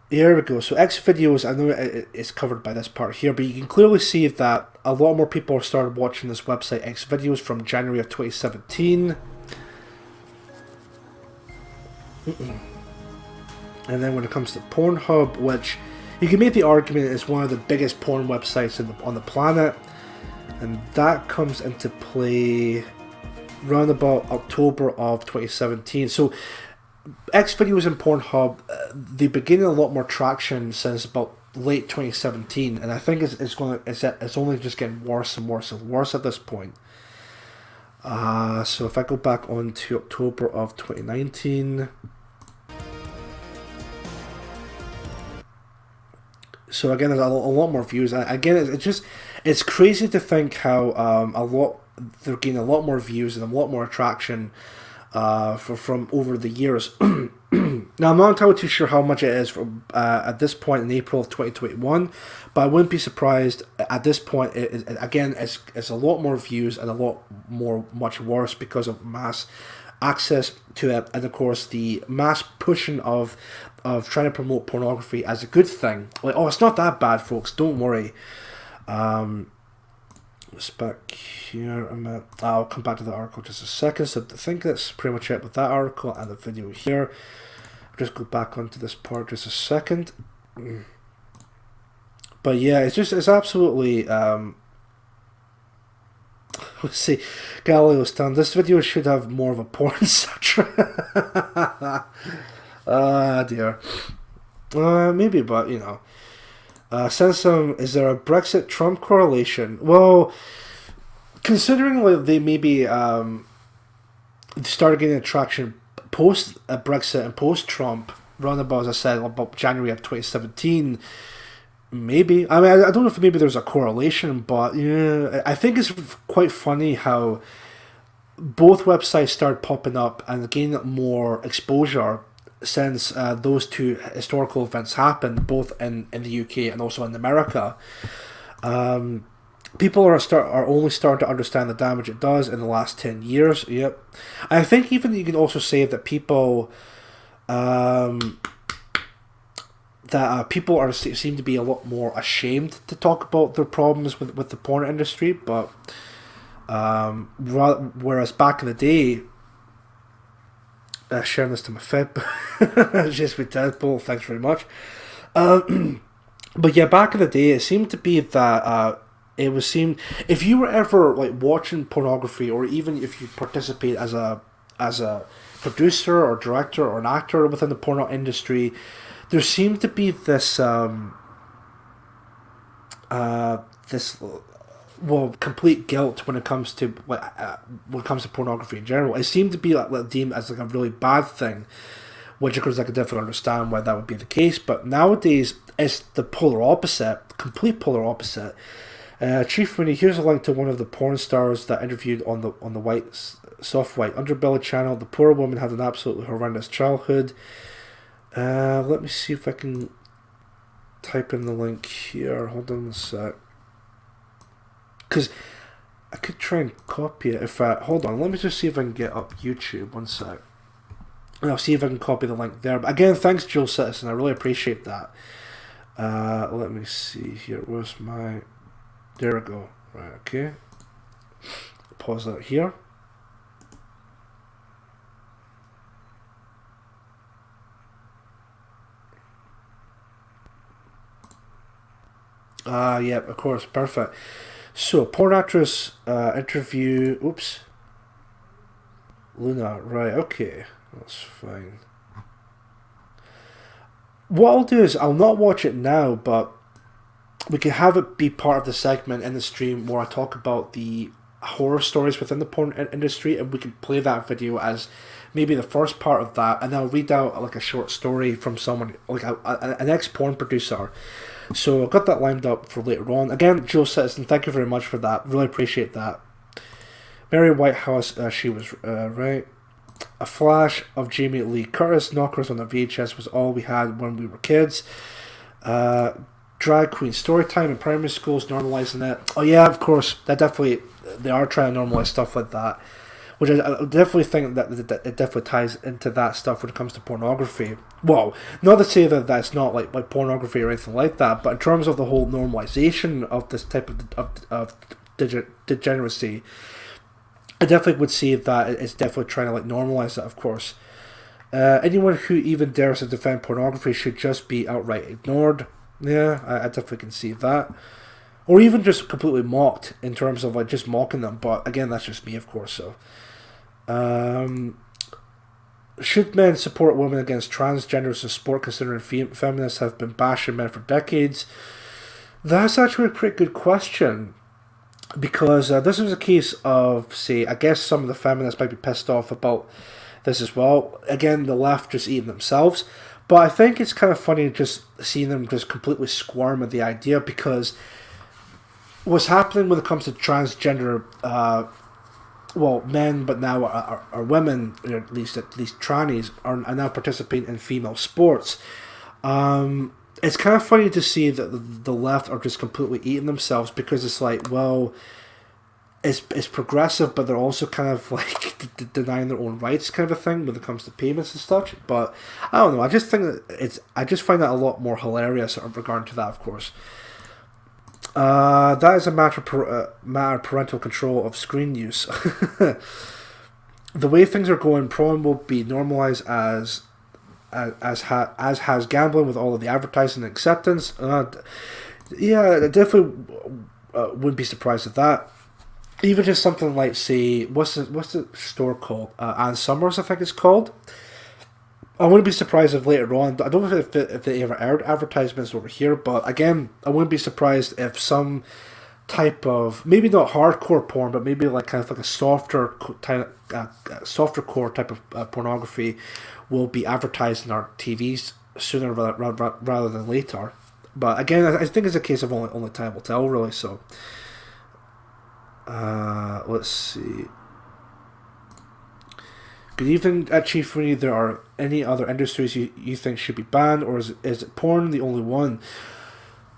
[SPEAKER 6] Here we go. So X videos, I know it's covered by this part here, but you can clearly see that a lot more people started watching this website X videos from January of 2017. And then when it comes to Pornhub, which you can make the argument is one of the biggest porn websites on the planet, and that comes into play around about October of 2017. So X videos and Pornhub, they've been gaining a lot more traction since about late 2017, and I think it's only just getting worse and worse and worse at this point. So if I go back on to October of 2019. So again, there's a lot more views. Again, it's crazy to think how they're getting a lot more views and a lot more attraction from over the years. Now, I'm not entirely too sure how much it is from at this point in April of 2021, but I wouldn't be surprised at this point. It's a lot more views and much worse because of mass access to it, and of course the mass pushing of trying to promote pornography as a good thing. Like, oh, it's not that bad, folks. Don't worry. Let's back here. I'll come back to the article just a second. So I think that's pretty much it with that article and the video here. I'll just go back onto this part just a second. But yeah, it's absolutely. Let's see, Galileo's done. This video should have more of a porn soundtrack. Ah, dear. Maybe, but you know. Is there a Brexit Trump correlation? Well, considering like they maybe started getting traction post Brexit and post Trump, round about, as I said, about January of 2017. Maybe. I mean, I don't know if maybe there's a correlation, but yeah, I think it's quite funny how both websites started popping up and gaining more exposure since those two historical events happened, both in the UK and also in America. People are only starting to understand the damage it does in the last 10 years. Yep. I think even you can also say that people people seem to be a lot more ashamed to talk about their problems with the porn industry, but whereas back in the day, sharing this to my fib, just with Deadpool, thanks very much. But yeah, back in the day, it seemed to be that if you were ever like watching pornography, or even if you participate as a producer or director or an actor within the porno industry, there seemed to be this complete guilt when it comes to pornography in general. It seemed to be like deemed as like a really bad thing, which of course I could definitely understand why that would be the case. But nowadays it's the polar opposite, complete polar opposite. Chief Mooney, here's a link to one of the porn stars that interviewed on the soft white underbelly channel. The poor woman had an absolutely horrendous childhood. Let me see if I can type in the link here. Hold on a sec. Because I could try and copy it. Hold on, let me just see if I can get up YouTube. 1 sec. And I'll see if I can copy the link there. But again, thanks, Jill Citizen. I really appreciate that. Let me see here. Where's my... There we go. Right, okay. Pause that here. Yeah, of course, perfect. So, porn actress interview. Oops. Luna, right, okay. That's fine. What I'll do is, I'll not watch it now, but we can have it be part of the segment in the stream where I talk about the horror stories within the porn industry, and we can play that video as maybe the first part of that, and I'll read out like a short story from someone, like an ex-porn producer. So I've got that lined up for later on. Again, Joe Citizen, thank you very much for that. Really appreciate that. Mary Whitehouse, she was right. A flash of Jamie Lee Curtis. Knockers on the VHS was all we had when we were kids. Drag queen story time in primary schools, normalizing it. Oh yeah, of course. They are trying to normalize stuff like that. Which I definitely think that it definitely ties into that stuff when it comes to pornography. Well, not to say that that's not like pornography or anything like that, but in terms of the whole normalization of this type of degeneracy, I definitely would say that it's definitely trying to like normalize that, of course. Anyone who even dares to defend pornography should just be outright ignored. Yeah, I definitely can see that. Or even just completely mocked in terms of like just mocking them. But again, that's just me, of course, so... should men support women against transgenders in sport, considering feminists have been bashing men for decades? That's actually a pretty good question, because this is a case of, say, I guess some of the feminists might be pissed off about this as well. Again, the left just eating themselves, but I think it's kind of funny just seeing them just completely squirm at the idea, because what's happening when it comes to transgender men, but now are women, or at least trannies, are now participating in female sports. It's kind of funny to see that the left are just completely eating themselves, because it's like, well, it's progressive, but they're also kind of like denying their own rights, kind of a thing when it comes to payments and stuff. But I don't know. I just think that I just find that a lot more hilarious in regard to that, of course. That is a matter of parental control of screen use. The way things are going, porn will be normalized as has gambling with all of the advertising and acceptance. Yeah, I definitely wouldn't be surprised at that. Even just something like, say, what's the store called? Ann Summers, I think it's called. I wouldn't be surprised if later on. I don't know if they ever aired advertisements over here, but again, I wouldn't be surprised if some type of, maybe not hardcore porn, but maybe like kind of like a softer core type of pornography will be advertised in our TVs sooner rather than later. But again, I think it's a case of only time will tell, really. So, let's see. Good evening, Chief Rooney. There are any other industries you think should be banned, or is it porn the only one?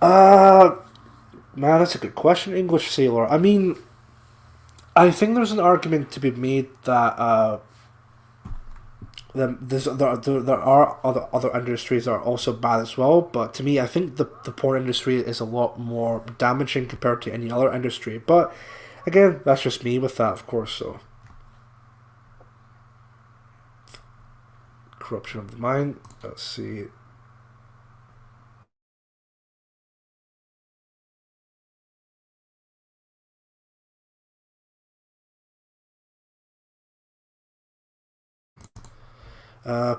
[SPEAKER 6] Man, that's a good question, English Sailor. I mean, I think there's an argument to be made that there are other industries that are also bad as well, but to me, I think the porn industry is a lot more damaging compared to any other industry. But again, that's just me with that, of course. So, corruption of the mind. Let's see.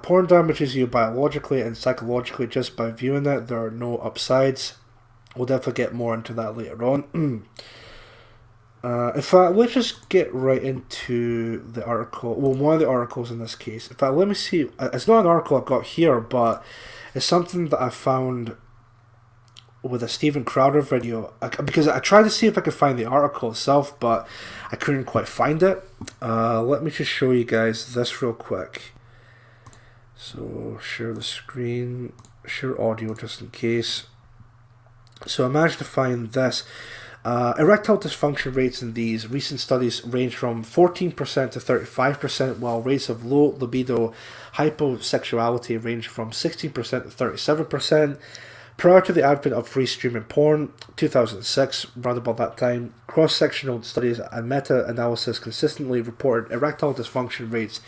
[SPEAKER 6] Porn damages you biologically and psychologically just by viewing it. There are no upsides. We'll definitely get more into that later on. In fact, let's just get right into the article. Well, one of the articles in this case. In fact, let me see. It's not an article I've got here, but it's something that I found with a Steven Crowder video. Because I tried to see if I could find the article itself, but I couldn't quite find it. Let me just show you guys this real quick. So, share the screen, share audio just in case. So I managed to find this. Erectile dysfunction rates in these recent studies range from 14% to 35%, while rates of low libido hyposexuality range from 16% to 37%. Prior to the advent of free streaming porn, 2006, around about that time, cross-sectional studies and meta-analysis consistently reported erectile dysfunction rates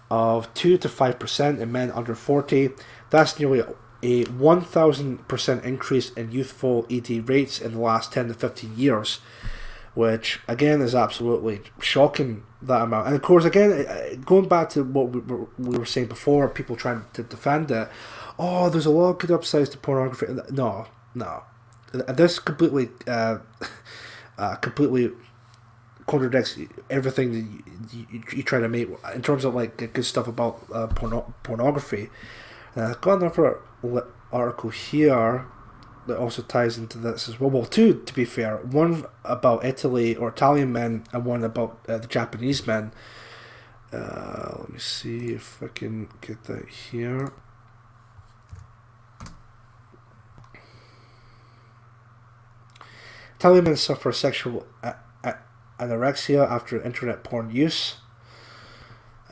[SPEAKER 6] of 2 to 5% in men under 40. That's nearly a 1,000% increase in youthful ED rates in the last 10 to 15 years, which again is absolutely shocking, that amount. And of course, again, going back to what we were saying before, people trying to defend it, oh, there's a lot of good upsides to pornography. No. This completely contradicts everything that you try to make in terms of like good stuff about pornography. I've got another article here that also ties into this as well. Well, two, to be fair. One about Italy or Italian men, and one about the Japanese men. Let me see if I can get that here. Italian men suffer sexual anorexia after internet porn use.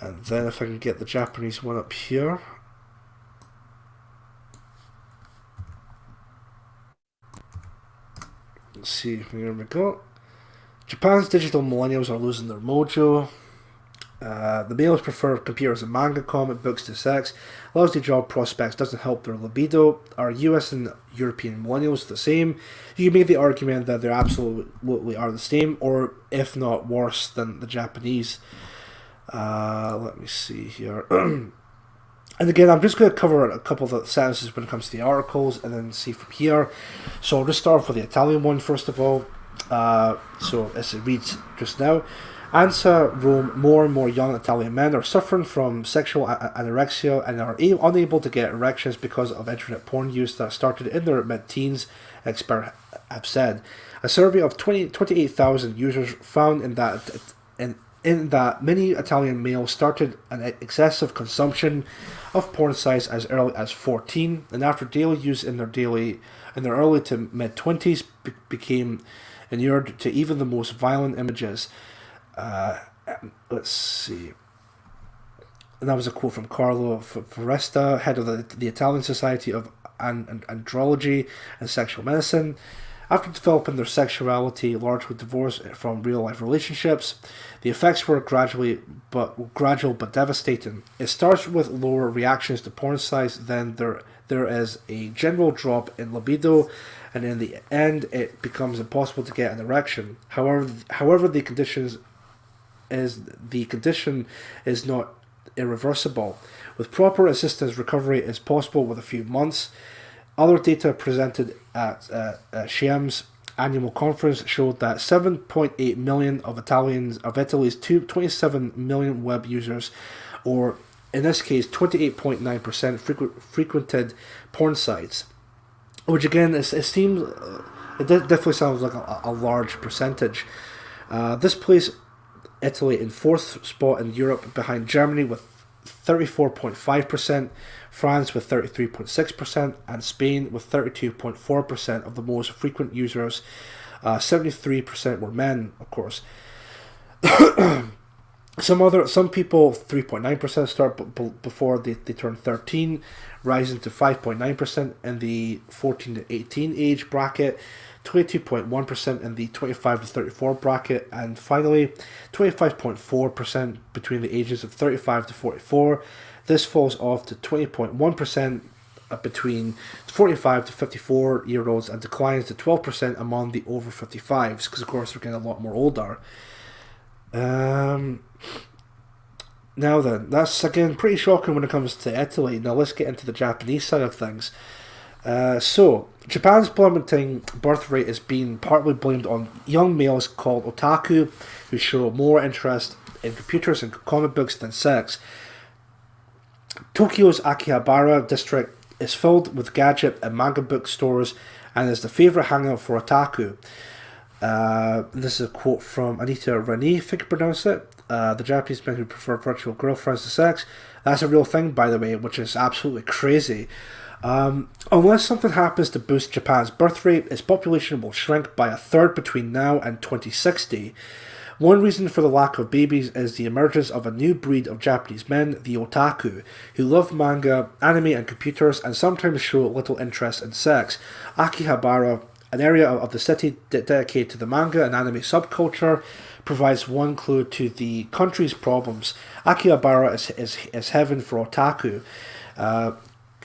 [SPEAKER 6] And then if I can get the Japanese one up here. Let's see, here we go. Japan's digital millennials are losing their mojo. The males prefer computers and manga comic books to sex. Lousy job prospects doesn't help their libido. Are US and European millennials the same? You can make the argument that they absolutely are the same, or if not worse than the Japanese. Let me see here. And again, I'm just going to cover a couple of the sentences when it comes to the articles, and then see from here. So I'll just start off with the Italian one first of all. So as it reads just now. ANSA Rome, more and more young Italian men are suffering from sexual anorexia and are unable to get erections because of internet porn use that started in their mid-teens, experts have said. A survey of 28,000 users found in that many Italian males started an excessive consumption of porn sites as early as 14, and after daily use in their early to mid-20s became inured to even the most violent images. Let's see. And that was a quote from Carlo Foresta, head of the Italian Society of Andrology and Sexual Medicine. After developing their sexuality largely divorced from real-life relationships, the effects were gradual but devastating. It starts with lower reactions to porn sites, then there is a general drop in libido, and in the end it becomes impossible to get an erection. However, the condition is not irreversible. With proper assistance, recovery is possible with a few months. Other data presented at SHIEM's annual conference showed that 7.8 million of Italy's 27 million web users, or in this case 28.9%, frequented porn sites, which again it definitely sounds like a large percentage. This places Italy in fourth spot in Europe, behind Germany with 34.5%, France with 33.6%, and Spain with 32.4% of the most frequent users. 73% were men, of course. Some people, 3.9%, start before they turn 13, rising to 5.9% in the 14 to 18 age bracket, 22.1% in the 25 to 34 bracket, and finally 25.4% between the ages of 35 to 44. This falls off to 20.1% between 45 to 54 year olds, and declines to 12% among the over 55s, because of course they're getting a lot more older. Now then, that's again pretty shocking when it comes to Italy. Now let's get into the Japanese side of things. So, Japan's plummeting birth rate is being partly blamed on young males called otaku, who show more interest in computers and comic books than sex. Tokyo's Akihabara district is filled with gadget and manga book stores and is the favourite hangout for otaku. This is a quote from Anita Rani, I think you pronounce it. The Japanese men who prefer virtual girlfriends to sex. That's a real thing, by the way, which is absolutely crazy. Unless something happens to boost Japan's birth rate, its population will shrink by a third between now and 2060. One reason for the lack of babies is the emergence of a new breed of Japanese men, the otaku, who love manga, anime and computers, and sometimes show little interest in sex. Akihabara, an area of the city dedicated to the manga and anime subculture, provides one clue to the country's problems. Akihabara is heaven for otaku.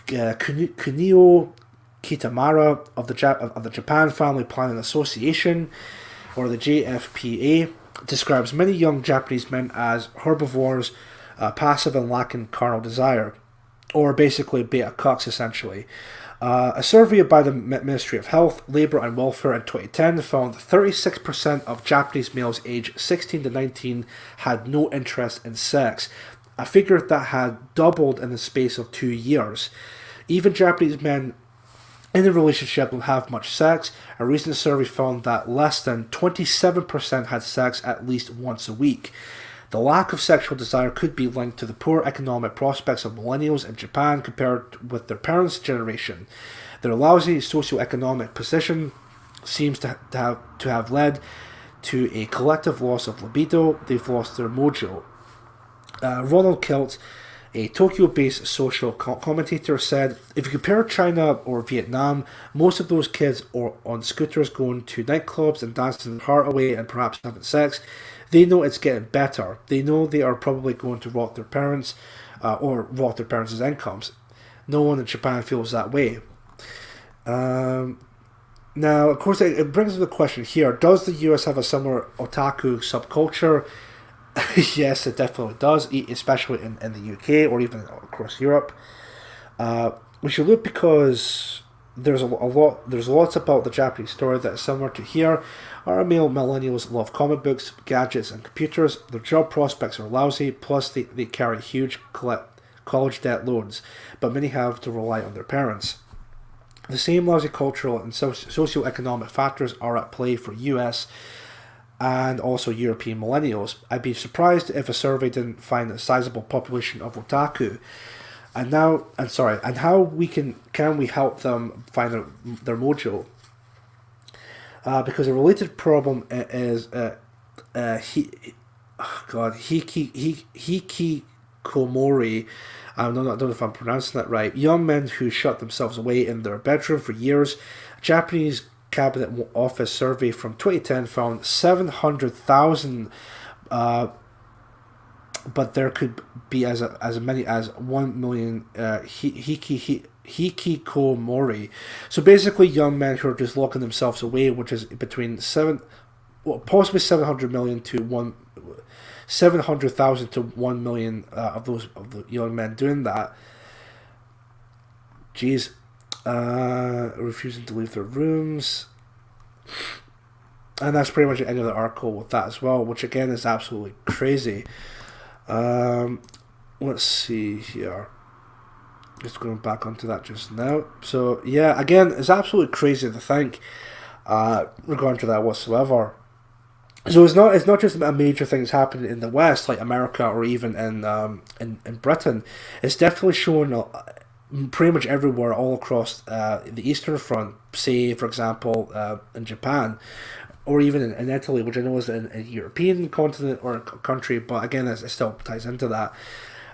[SPEAKER 6] Kunio Kitamura of the Japan Family Planning Association, or the JFPA, describes many young Japanese men as herbivores, passive and lacking carnal desire, or basically beta cucks essentially. A survey by the Ministry of Health, Labour and Welfare in 2010 found 36% of Japanese males aged 16 to 19 had no interest in sex, a figure that had doubled in the space of 2 years. Even Japanese men in a relationship don't have much sex. A recent survey found that less than 27% had sex at least once a week. The lack of sexual desire could be linked to the poor economic prospects of millennials in Japan compared with their parents' generation. Their lousy socioeconomic position seems to have led to a collective loss of libido. They've lost their mojo. Ronald Kilt, a Tokyo-based social commentator, said, if you compare China or Vietnam, most of those kids are on scooters going to nightclubs and dancing their heart away and perhaps having sex. They know it's getting better. They know they are probably going to rot their parents or rot their parents' incomes. No one in Japan feels that way. Now, of course, it brings up the question here, does the US have a similar otaku subculture? Yes, it definitely does, especially in the UK or even across Europe. We should look because there's lots about the Japanese story that is similar to here. Our male millennials love comic books, gadgets, and computers. Their job prospects are lousy, plus they carry huge college debt loads, but many have to rely on their parents. The same lousy cultural and socio-economic factors are at play for US and also European millennials. I'd be surprised if a survey didn't find a sizable population of otaku. And how can we help them find their mojo? Because a related problem is hikikomori. I don't know if I'm pronouncing that right. Young men who shut themselves away in their bedroom for years. Japanese Cabinet Office survey from 2010 found 700,000, but there could be as many as 1 million hikikomori. So basically, young men who are just locking themselves away, which is between possibly 700,000 to 1 million of the young men doing that. Jeez. Refusing to leave their rooms. And that's pretty much the end of the article with that as well, which again is absolutely crazy. Let's see here. Just going back onto that just now. So yeah, again, it's absolutely crazy to think regarding to that whatsoever. So it's not just a major thing that's happening in the West, like America or even in Britain. It's definitely showing pretty much everywhere, all across the Eastern Front. Say, for example, in Japan, or even in Italy, which I know is a European continent or country, but again, it still ties into that.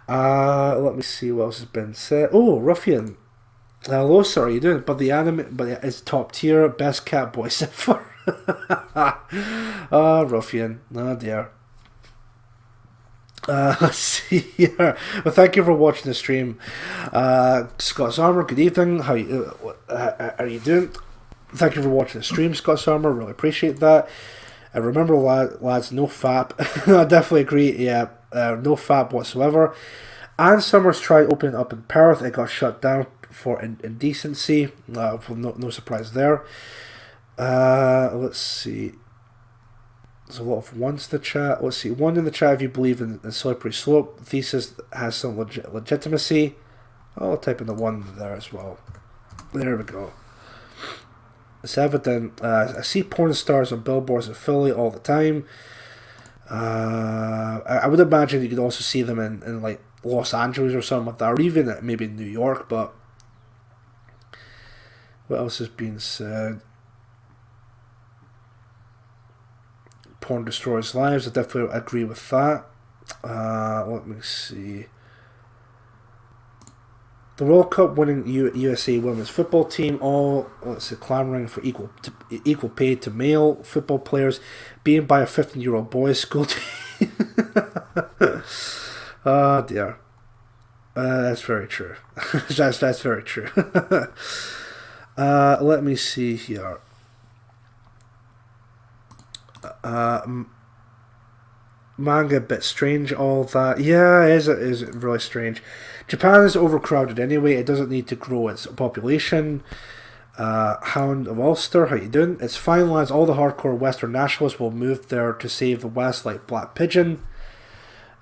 [SPEAKER 6] Let me see what else has been said. Oh, Ruffian. Hello, sir, how are you doing? But it's top tier, best cat voice ever. Ruffian. Oh dear. Let's see here. Well, thank you for watching the stream. Scott's Armour, good evening. How are you doing? Thank you for watching the stream, Scott's Armour. Really appreciate that. And remember, lads, no FAP. I definitely agree. Yeah, no FAP whatsoever. Ann Summers tried opening up in Perth. It got shut down for indecency. No surprise there. Let's see. There's a lot of ones in the chat. Let's see. One in the chat, if you believe in the slippery slope thesis has some legitimacy. I'll type in the one there as well. There we go. It's evident. I see porn stars on billboards in Philly all the time. I would imagine you could also see them in like Los Angeles or something like that, or even maybe in New York. But what else is being said? Porn destroys lives. I definitely agree with that. Let me see. The World Cup winning USA women's football team all clamoring for equal pay to male football players, being by a 15-year-old boys' school team. Oh dear. That's very true. that's very true. Let me see here. Manga a bit strange, all that. Yeah, it is really strange. Japan is overcrowded anyway. It doesn't need to grow its population. Hound of Ulster, how you doing? It's fine, lads. All the hardcore Western nationalists will move there to save the West, like Black Pigeon.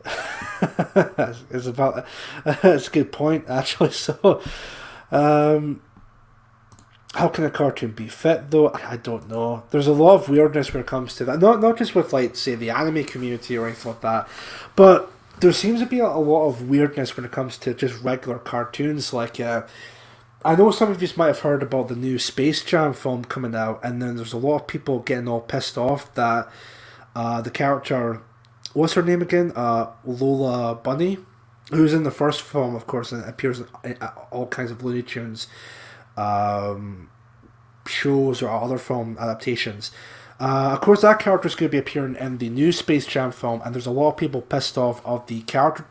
[SPEAKER 6] It's about. That's a good point, actually. So, how can a cartoon be fit, though? I don't know. There's a lot of weirdness when it comes to that. Not just with, like, say, the anime community or anything like that, but there seems to be a lot of weirdness when it comes to just regular cartoons. Like, I know some of you might have heard about the new Space Jam film coming out, and then there's a lot of people getting all pissed off that the character, what's her name again? Lola Bunny, who's in the first film, of course, and appears in all kinds of Looney Tunes shows or other film adaptations. Of course, that character is going to be appearing in the new Space Jam film, and there's a lot of people pissed off of the character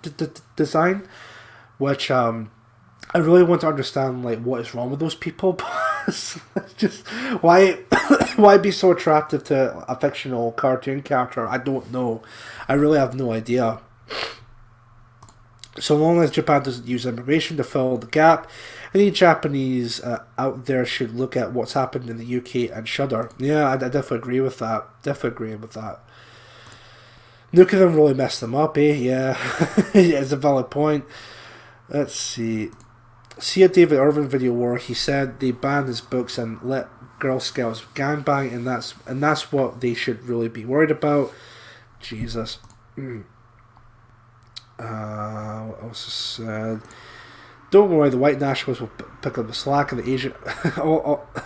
[SPEAKER 6] design, which I really want to understand, like, what is wrong with those people. Just why be so attractive to a fictional cartoon character? I don't know. I really have no idea. So long as Japan doesn't use immigration to fill the gap, any Japanese out there should look at what's happened in the UK and shudder. Yeah, I definitely agree with that. Definitely agree with that. Nuking them really messed them up, eh? Yeah, it's a valid point. Let's see. See a David Irvin video where he said they banned his books and let Girl Scouts gangbang, and that's what they should really be worried about. Jesus. What else is said? Don't worry, the white nationalists will pick up the slack, and the Asian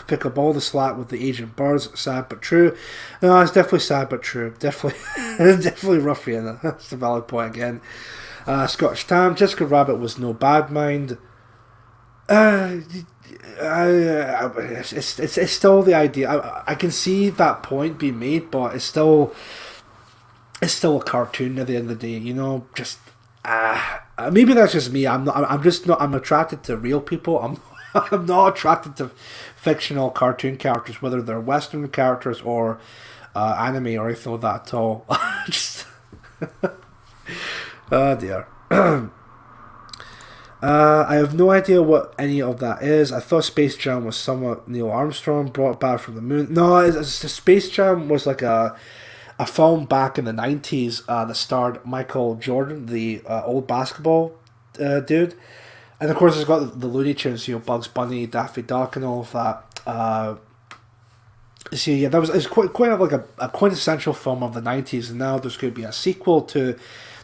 [SPEAKER 6] pick up all the slack with the Asian birds. Sad but true. No, it's definitely sad but true. Definitely ruffian. That's a valid point again. Scottish Tam, Jessica Rabbit was no bad mind. Uh, it's still the idea. I can see that point being made, but it's still a cartoon at the end of the day. You know, just maybe that's just me. I'm just not. I'm attracted to real people. I'm not attracted to fictional cartoon characters, whether they're Western characters or anime or anything like that at all. Just oh dear. I have no idea what any of that is. I thought Space Jam was somewhat Neil Armstrong brought back from the moon. No, Space Jam was like a film back in the 90s that starred Michael Jordan, the old basketball dude. And of course, it's got the Looney Tunes, you know, Bugs Bunny, Daffy Duck, and all of that. So yeah, it's quite like a quintessential film of the 90s, and now there's going to be a sequel to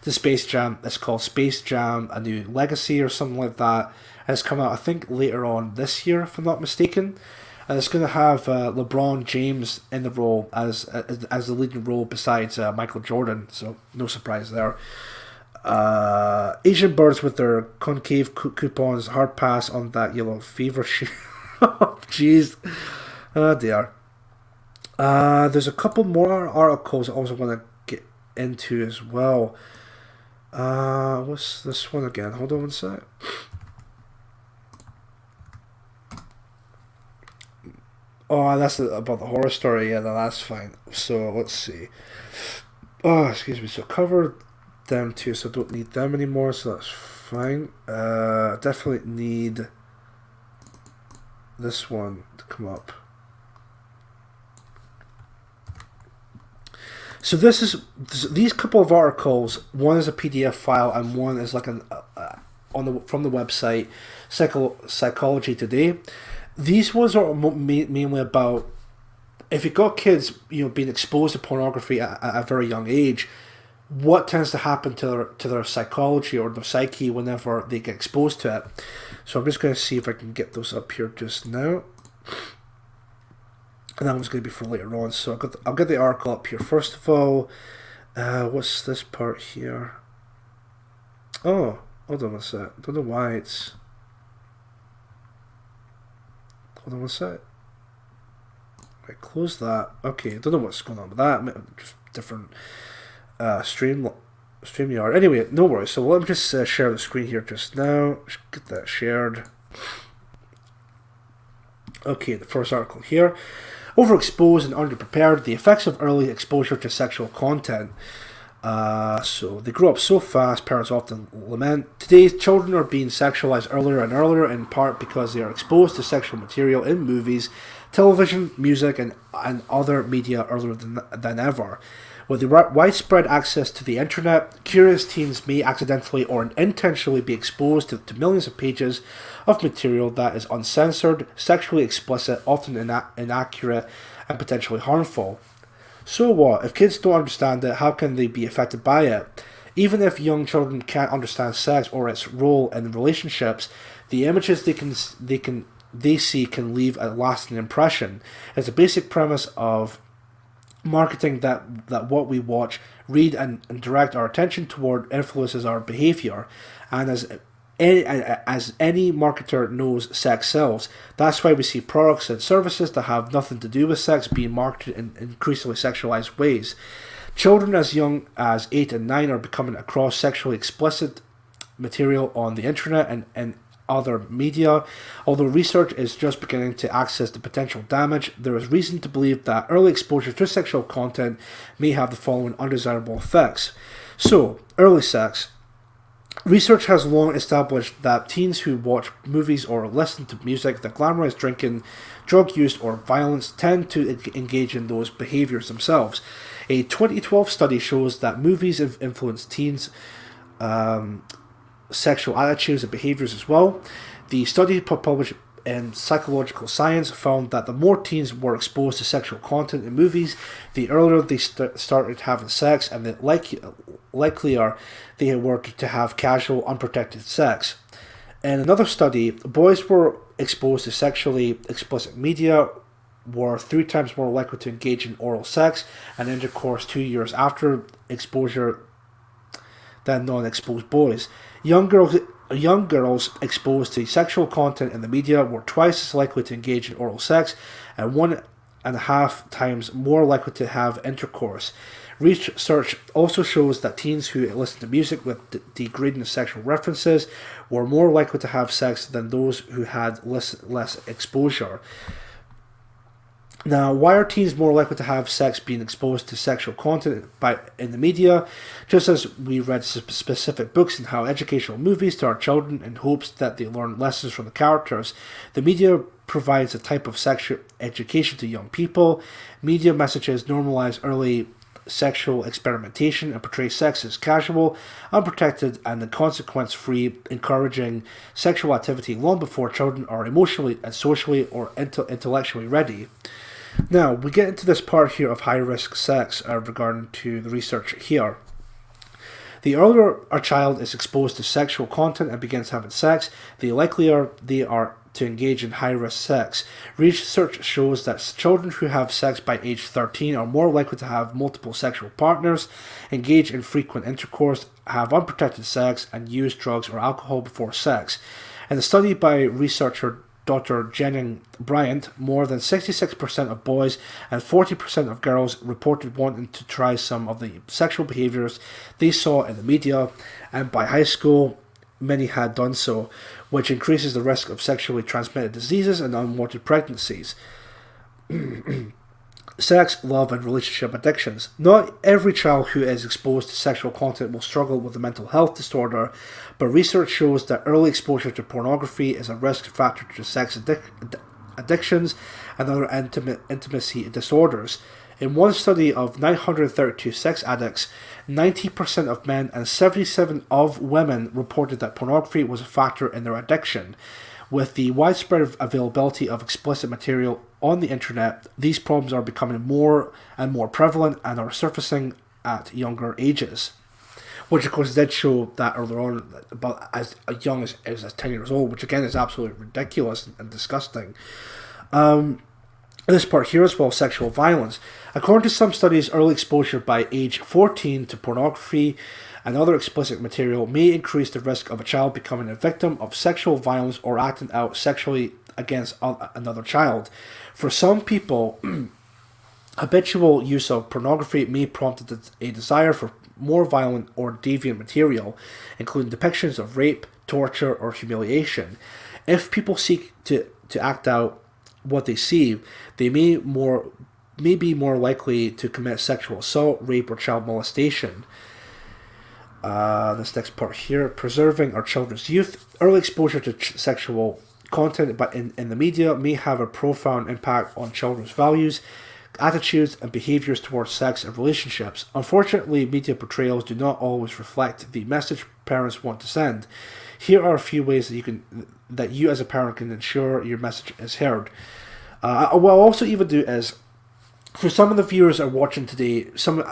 [SPEAKER 6] Space Jam. It's called Space Jam: A New Legacy or something like that. And it's coming out, I think, later on this year, if I'm not mistaken. And it's going to have LeBron James in the role as the leading role besides Michael Jordan. So no surprise there. Asian birds with their concave coupons hard pass on that yellow fever shit. Oh, jeez. Oh, dear. There's a couple more articles I also want to get into as well. What's this one again? Hold on one sec. Oh, that's about the horror story. Yeah, no, that's fine. So let's see. Oh, excuse me. So covered them too, so don't need them anymore. So that's fine. Definitely need this one to come up. So these couple of articles. One is a PDF file, and one is like from the website Psychology Today. These ones are mainly about if you've got kids, you know, being exposed to pornography at a very young age, what tends to happen to their psychology or their psyche whenever they get exposed to it. So I'm just going to see if I can get those up here just now. And that one's going to be for later on. So I'll get the article up here. First of all, what's this part here? Oh, hold on a sec. Don't know why it's... Hold on a sec. Right, close that. Okay, I don't know what's going on with that. Just different StreamYard. Anyway, no worries. So let me just share the screen here just now. Just get that shared. Okay, the first article here. Overexposed and underprepared, the effects of early exposure to sexual content. So they grow up so fast, parents often lament. Today's children are being sexualized earlier and earlier, in part because they are exposed to sexual material in movies, television, music, and other media earlier than ever. With the widespread access to the internet, curious teens may accidentally or intentionally be exposed to millions of pages of material that is uncensored, sexually explicit, often inaccurate, and potentially harmful. So what? If kids don't understand it, how can they be affected by it? Even if young children can't understand sex or its role in relationships, the images they see can leave a lasting impression. It's a basic premise of marketing that what we watch, read, and direct our attention toward influences our behavior. And as any marketer knows, sex sells. That's why we see products and services that have nothing to do with sex being marketed in increasingly sexualized ways. Children as young as 8 and 9 are becoming across sexually explicit material on the internet and other media. Although research is just beginning to access the potential damage, there is reason to believe that early exposure to sexual content may have the following undesirable effects. So, early sex. Research has long established that teens who watch movies or listen to music that glamorize drinking, drug use, or violence tend to engage in those behaviors themselves. A 2012 study shows that movies influence teens' sexual attitudes and behaviors as well. The study published in Psychological Science found that the more teens were exposed to sexual content in movies, the earlier they started having sex, and the likelier they were to have casual, unprotected sex. In another study, boys were exposed to sexually explicit media were 3 times more likely to engage in oral sex and intercourse 2 years after exposure than non-exposed boys. Young girls young girls exposed to sexual content in the media were twice as likely to engage in oral sex and 1.5 times more likely to have intercourse. Research also shows that teens who listen to music with degrading sexual references were more likely to have sex than those who had less exposure. Now, why are teens more likely to have sex being exposed to sexual content in the media? Just as we read specific books and how educational movies to our children in hopes that they learn lessons from the characters, the media provides a type of sexual education to young people. Media messages normalize early sexual experimentation and portray sex as casual, unprotected, and consequence-free, encouraging sexual activity long before children are emotionally and socially or intellectually ready. Now, we get into this part here of high-risk sex regarding to the research here. The earlier a child is exposed to sexual content and begins having sex, the likelier they are to engage in high-risk sex. Research shows that children who have sex by age 13 are more likely to have multiple sexual partners, engage in frequent intercourse, have unprotected sex, and use drugs or alcohol before sex. In a study by researcher Dr. Jennings Bryant, more than 66% of boys and 40% of girls reported wanting to try some of the sexual behaviors they saw in the media, and by high school, many had done so, which increases the risk of sexually transmitted diseases and unwanted pregnancies. Sex, love, and relationship addictions. Not every child who is exposed to sexual content will struggle with a mental health disorder, but research shows that early exposure to pornography is a risk factor to sex addictions and other intimacy disorders. In one study of 932 sex addicts, 90% of men and 77% of women reported that pornography was a factor in their addiction. With the widespread availability of explicit material on the internet, these problems are becoming more and more prevalent and are surfacing at younger ages. Which, of course, did show that earlier on, but as young as 10 years old, which again is absolutely ridiculous and disgusting. This part here as well, sexual violence. According to some studies, early exposure by age 14 to pornography and other explicit material may increase the risk of a child becoming a victim of sexual violence or acting out sexually against another child. For some people, habitual use of pornography may prompt a desire for more violent or deviant material, including depictions of rape, torture, or humiliation. If people seek to act out what they see, they may be more likely to commit sexual assault, rape, or child molestation. This next part here, preserving our children's youth. Early exposure to sexual content but in the media may have a profound impact on children's values, attitudes, and behaviors towards sex and relationships. Unfortunately, media portrayals do not always reflect the message parents want to send. Here are a few ways that you as a parent can ensure your message is heard. What I'll also even do is, for some of the viewers that are watching today,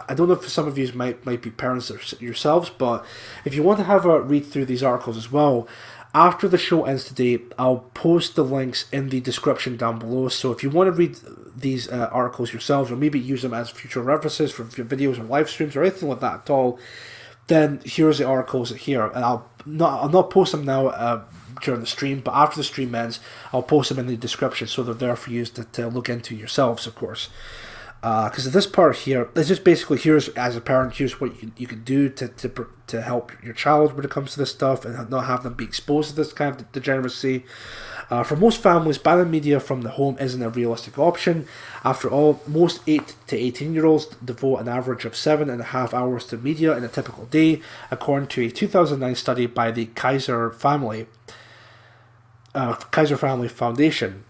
[SPEAKER 6] I don't know if some of you might be parents yourselves, but if you want to have a read through these articles as well, after the show ends today, I'll post the links in the description down below. So if you want to read these articles yourselves, or maybe use them as future references for your videos or live streams or anything like that at all, then here's the articles here, and I'll not post them now during the stream, but after the stream ends, I'll post them in the description, so they're there for you to look into yourselves, of course. Because this part here is just basically, here's, as a parent, here's what you can do to help your child when it comes to this stuff and not have them be exposed to this kind of degeneracy. For most families, banning media from the home isn't a realistic option. After all, most 8 to 18-year-olds devote an average of 7.5 hours to media in a typical day, according to a 2009 study by the Kaiser Family Foundation.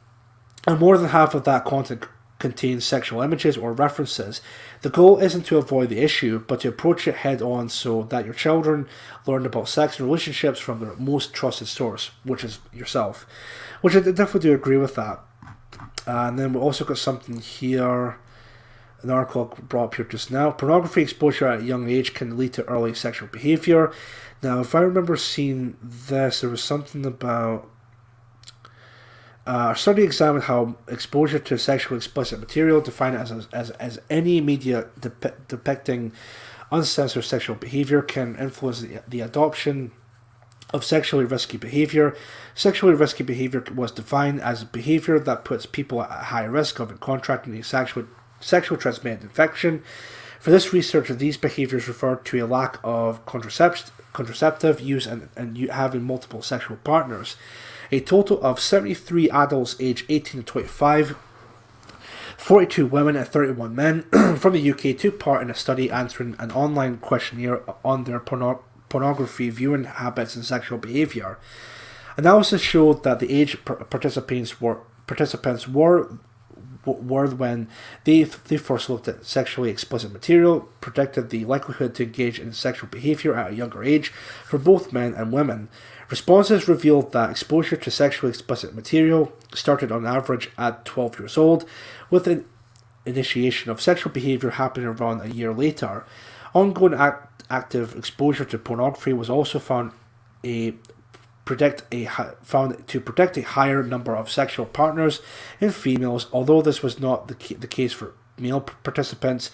[SPEAKER 6] And more than half of that content contains sexual images or references. The goal isn't to avoid the issue, but to approach it head on so that your children learn about sex and relationships from their most trusted source, which is yourself. Which I definitely do agree with that. And then we also got something here, an article brought up here just now. Pornography exposure at a young age can lead to early sexual behavior. Now, if I remember seeing this, there was something about a study examined how exposure to sexually explicit material, defined as any media depicting uncensored sexual behavior, can influence the adoption of sexually risky behavior. Sexually risky behavior was defined as behavior that puts people at high risk of contracting a sexual transmitted infection. For this research, these behaviors referred to a lack of contraceptive use and having multiple sexual partners. A total of 73 adults aged 18 to 25, 42 women and 31 men from the UK took part in a study answering an online questionnaire on their pornography viewing habits and sexual behaviour. Analysis showed that the age participants were when they first looked at sexually explicit material, predicted the likelihood to engage in sexual behaviour at a younger age for both men and women. Responses revealed that exposure to sexually explicit material started on average at 12 years old, with an initiation of sexual behaviour happening around a year later. Ongoing active exposure to pornography was also found to predict a higher number of sexual partners in females, although this was not the case for male participants.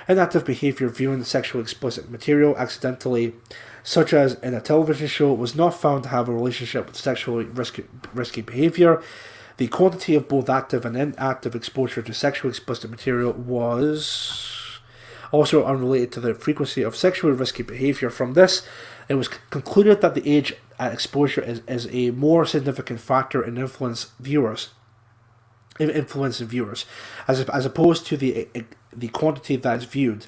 [SPEAKER 6] Inactive behavior viewing sexually explicit material accidentally, such as in a television show, was not found to have a relationship with sexually risky behavior. The quantity of both active and inactive exposure to sexually explicit material was also unrelated to the frequency of sexually risky behavior. From this, it was concluded that the age at exposure is a more significant factor in influencing viewers, as opposed to the quantity that is viewed.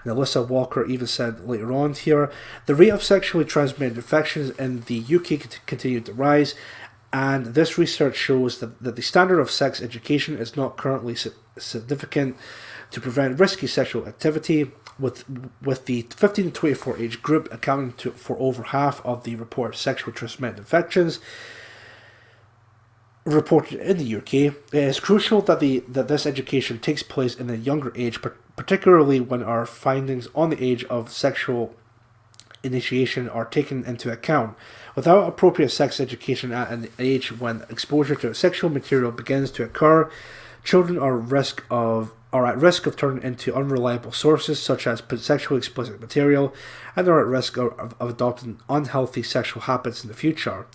[SPEAKER 6] And Alyssa Walker even said later on here, the rate of sexually transmitted infections in the UK continued to rise, and this research shows that the standard of sex education is not currently significant to prevent risky sexual activity, with the 15 to 24 age group accounting for over half of the reported sexually transmitted infections reported in the UK. It is crucial that this education takes place in a younger age, particularly when our findings on the age of sexual initiation are taken into account. Without appropriate sex education at an age when exposure to sexual material begins to occur, children are at risk of turning into unreliable sources such as sexually explicit material, and are at risk of adopting unhealthy sexual habits in the future.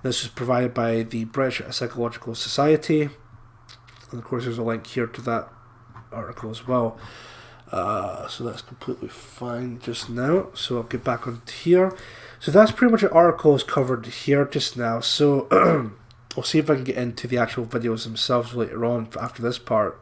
[SPEAKER 6] This was provided by the British Psychological Society, and of course there's a link here to that article as well. So that's completely fine just now. So I'll get back on here. So that's pretty much the articles covered here just now. So I'll see if I can get into the actual videos themselves later on after this part.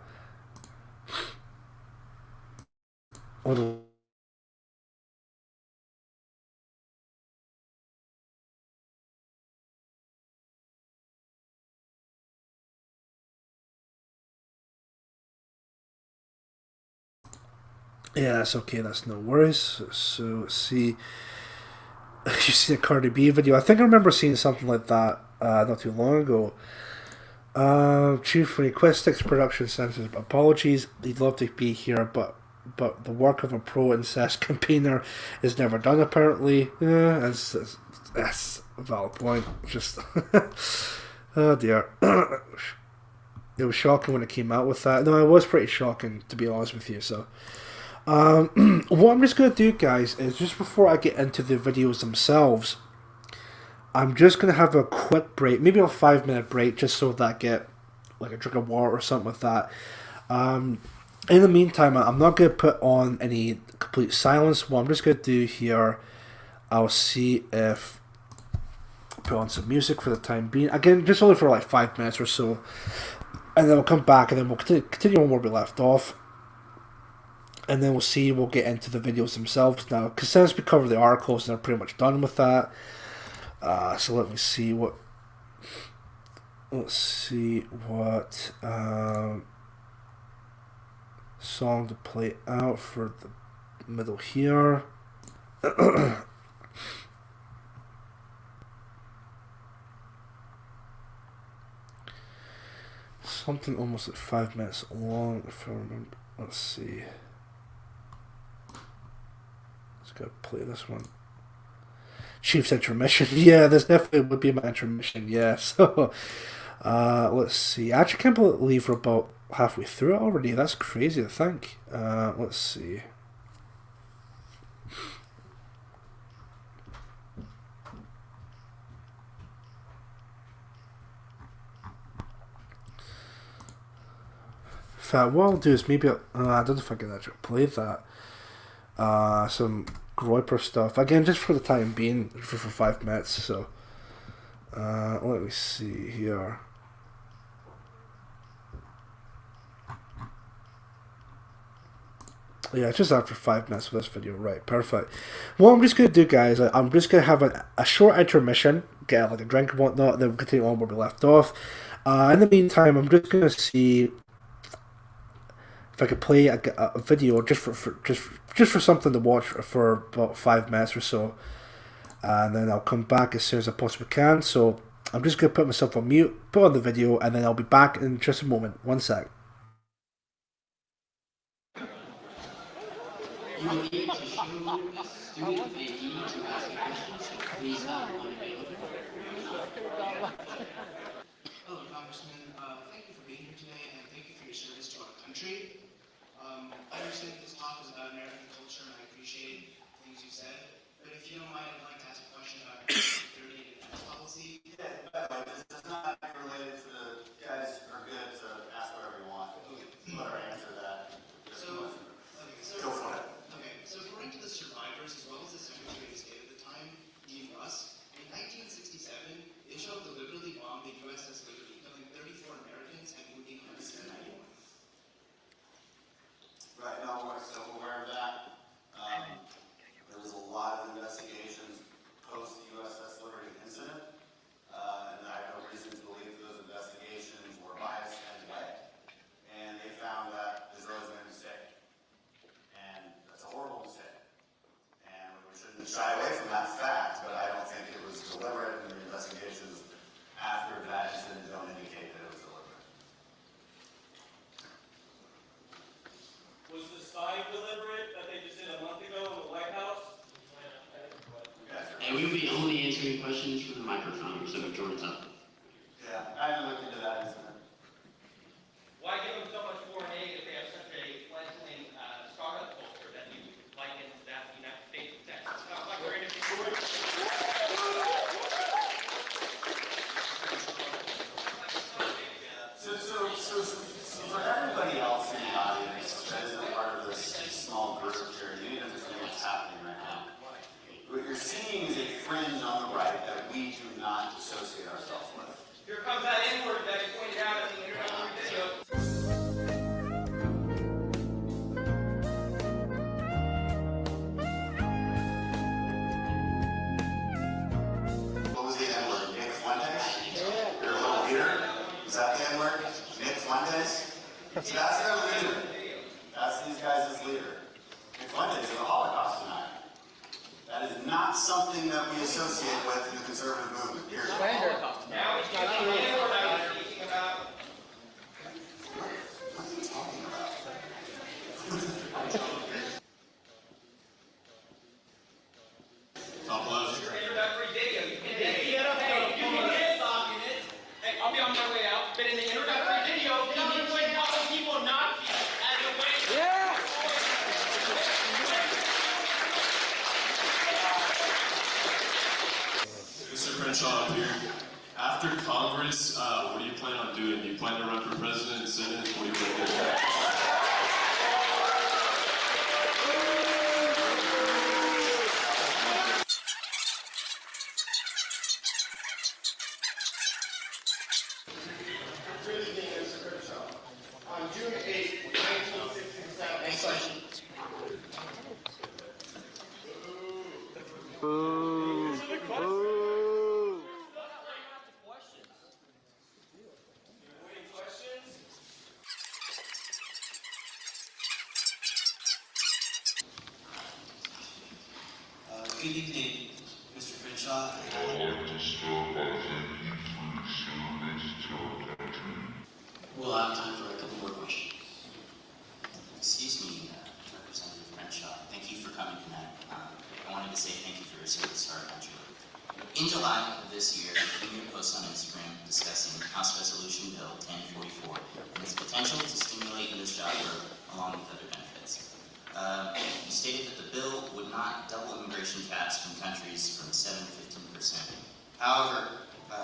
[SPEAKER 6] Yeah, that's okay, that's no worries. So let's see. You see a Cardi B video. I think I remember seeing something like that not too long ago. Chief for Equistix Production sends his apologies. He'd love to be here, but the work of a pro incest campaigner is never done apparently. Yeah, that's a valid point. Just oh dear. It was shocking when it came out with that. No, it was pretty shocking to be honest with you. So what I'm just going to do, guys, is just before I get into the videos themselves, I'm just going to have a quick break, maybe a 5-minute break, just so that I get like a drink of water or something like that. In the meantime, I'm not going to put on any complete silence. What I'm just going to do here, I'll see if I put on some music for the time being. Again, just only for like 5 minutes or so. And then we'll come back and then we'll continue on where we left off. And then we'll get into the videos themselves now. Because since we covered the articles, they're pretty much done with that. So let me see what... Let's see what... song to play out for the middle here. Something almost like 5 minutes long, if I remember. Let's see. Let's go play this one. Chief's intermission. Yeah, this definitely would be my intermission. Yeah, so let's see. I actually can't believe we're about halfway through it already. That's crazy to think. Let's see. fact, what I'll do is maybe I don't know if I can actually play that. Some Groiper stuff again, just for the time being, for 5 minutes. So, let me see here. Yeah, it's just after 5 minutes of this video. Right, perfect. What I'm just going to do, guys, I'm just going to have a short intermission, get like a drink and whatnot, and then we'll continue on where we left off. In the meantime, I'm just going to see if I could play a video just for something to watch for about 5 minutes or so, and then I'll come back as soon as I possibly can. So I'm just going to put myself on mute, put on the video, and then I'll be back in just a moment. 1 sec.
[SPEAKER 7] You will need to show student ID to ask a question, so please have one available.
[SPEAKER 8] Hello, Congressman. Thank you for being here today, and thank you for your service to our country. I understand that this talk is about American culture, and I appreciate things you said. But if you don't mind, I'd like to ask a question about security and defense policy.
[SPEAKER 9] Yeah, by the way, this is not related to the guys are good to ask whatever you want. Let her answer that. Go for it.
[SPEAKER 8] Okay, so according to the survivors, as well as the Secretary of State at the time, Dean Russ, in 1967, Israel deliberately bombed the USS Liberty, killing 34 Americans and wounding 191.
[SPEAKER 9] Right, no, we're so aware of that. There was a lot of investigations post the USS Liberty incident, and I have no reason to believe that those investigations were biased in any way. And they found that Israel was made a mistake. And that's a horrible mistake. And we shouldn't shy away from that fact, but I don't think it was deliberate, and the investigations after that incident don't indicate that it was deliberate.
[SPEAKER 10] Was the spying deliberate that they just did a month ago in the White House?
[SPEAKER 7] And we will be only answering questions from the microphone, so Jordan's up.
[SPEAKER 9] Yeah, I haven't looked into that incident.
[SPEAKER 10] Why give them so much foreign aid if they have such a fledgling startup culture that you liken to that of the United States of Texas? Sounds like very different story.
[SPEAKER 9] So for everybody else in the audience that isn't part of this small group here, you need to understand what's happening right now. What you're seeing is a fringe on the right that we do not associate ourselves with.
[SPEAKER 10] Here comes that N-word that you pointed out in the introductory video.
[SPEAKER 9] What was the N-word? Nick Fuentes? You're a little leader? Is that the N-word? Nick Fuentes? So that's their leader. That's these guys' leader. Nick Fuentes is a Holocaust denier. That is not something that we associate with in the conservative movement. Here.
[SPEAKER 10] Now it's not the N-word I was speaking about.
[SPEAKER 9] What are you talking about? Top left.
[SPEAKER 10] Your introductory video, you can get up there. You can get stock in it. Hey, I'll be on my way out. But in the introductory video, you point out some people Nazis as a way. Yeah.
[SPEAKER 11] Mr. Crenshaw up here. After Congress, what do you plan on doing? Do you plan to run for president and senate? What do you plan to do?
[SPEAKER 8] Good evening, Mr. Kershaw. On June 8, 1967, next question.
[SPEAKER 7] Good evening, Mr. Crenshaw. We'll have time for a couple more questions. Excuse me, Representative Crenshaw. Thank you for coming tonight. I wanted to say thank you for your service to our country. In July of this year, you made a post on Instagram discussing House Resolution Bill 1044 and its potential to stimulate U.S. job growth along with other benefits. You stated that the bill would not double immigration caps from countries from 7 to 15%. However,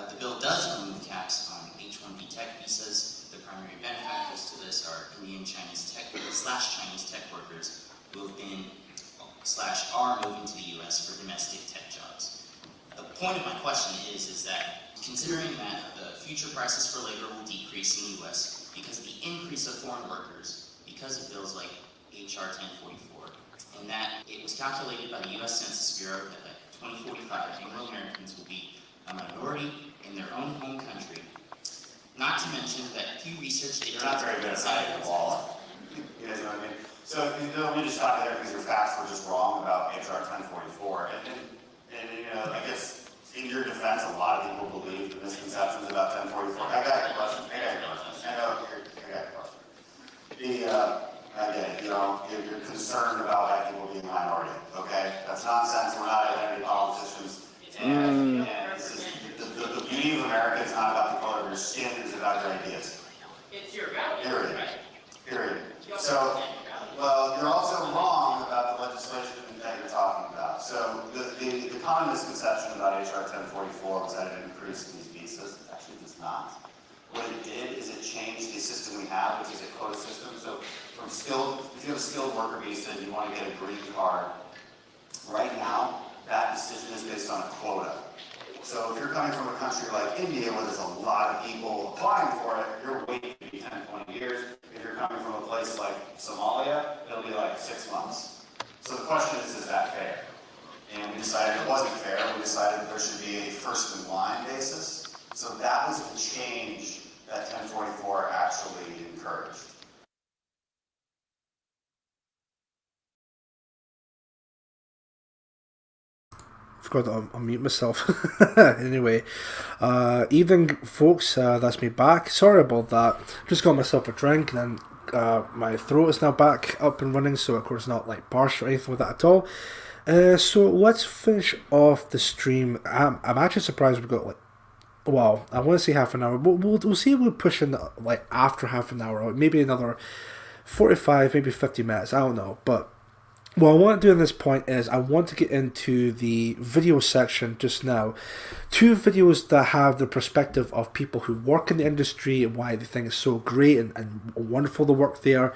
[SPEAKER 7] the bill does remove caps on H-1B tech visas, The primary benefactors to this are Indian Chinese tech Chinese tech workers who have been are moving to the U.S. for domestic tech jobs. The point of my question is that considering that the future prices for labor will decrease in the U.S. because of the increase of foreign workers, because of bills like H.R. 1044, and that it was calculated by the U.S. Census Bureau that by 2045, Anglo-Americans will be a minority in their own home country. Not to mention that Pew Research data...
[SPEAKER 9] You're not very good at citing the law. You guys know what I mean? So, let me just stop you there because your facts were just wrong about HR 1044. And you know, I guess in your defense, a lot of people believe the misconceptions about 1044. I got a question. I got a question. I get it. You know, you're concerned about white people being a minority. Okay? That's nonsense. We're not identity politicians. And this is, the beauty of America is not about the color of your skin, it's about your ideas.
[SPEAKER 10] It's your values,
[SPEAKER 9] Period.
[SPEAKER 10] right?
[SPEAKER 9] Period. So, well, you're also wrong about the legislation that you're talking about. So, the common misconception about HR 1044 was that it increased these visas. It actually does not. What it did is it changed the system we have, which is a quota system. So, from skilled, if you have a skilled worker visa and you want to get a green card, right now, that decision is based on a quota. So if you're coming from a country like India, where there's a lot of people applying for it, you're waiting to be 10, 20 years. If you're coming from a place like Somalia, it'll be like 6 months. So the question is that fair? And we decided it wasn't fair. We decided there should be a first in line basis. So that was the change that 1044 actually encouraged.
[SPEAKER 6] Forgot to unmute myself. Anyway, evening folks, that's me back. Sorry about that. Just got myself a drink and then my throat is now back up and running, so of course not like parched or anything like that at all. So let's finish off the stream. I'm actually surprised we've got like, well, I want to say half an hour. We'll see if we're pushing like after half an hour, or maybe another 45, maybe 50 minutes. I don't know, but what I want to do at this point is I want to get into the video section just now. 2 videos that have the perspective of people who work in the industry and why they think it's so great and wonderful the work there.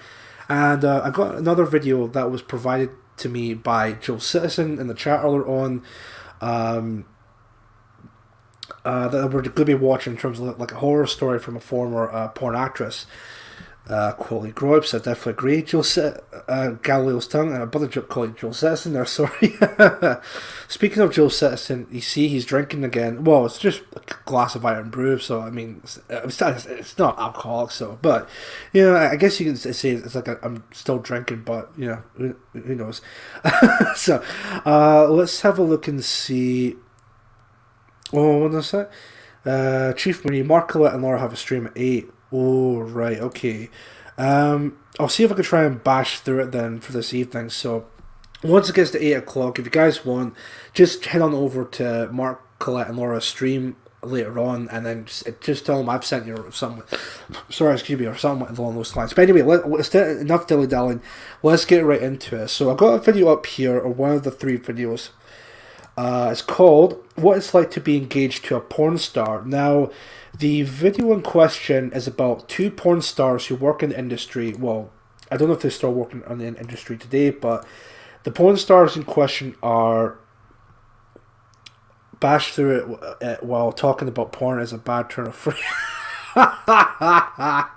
[SPEAKER 6] And I got another video that was provided to me by Joe Citizen in the chat earlier on, that we're going to be watching in terms of like a horror story from a former porn actress. Quality Groibs, I definitely agree. Galileo's tongue, and a brother calling Joel Citizen there, sorry. Speaking of Joel Citizen, you see he's drinking again. Well, it's just a glass of iron brew, so I mean, it's not alcoholic, so, but, you know, I guess you can say it's like I'm still drinking, but, you know, who knows. So, let's have a look and see. Oh, what was that? Chief Mooney, Mark Collette and Laura have a stream at 8. Oh, right, okay. I'll see if I can try and bash through it then for this evening. So, once it gets to 8 o'clock, if you guys want, just head on over to Mark, Collette and Laura's stream later on, and then just tell them I've sent you something. Sorry, excuse me, or something along those lines. But anyway, enough dilly-dallying. Let's get right into it. So, I've got a video up here, or one of the 3 videos. It's called What It's Like to Be Engaged to a Porn Star. Now, the video in question is about 2 porn stars who work in the industry. Well, I don't know if they're still working in the industry today, but the porn stars in question are bashed through it while talking about porn as a bad turn of phrase. I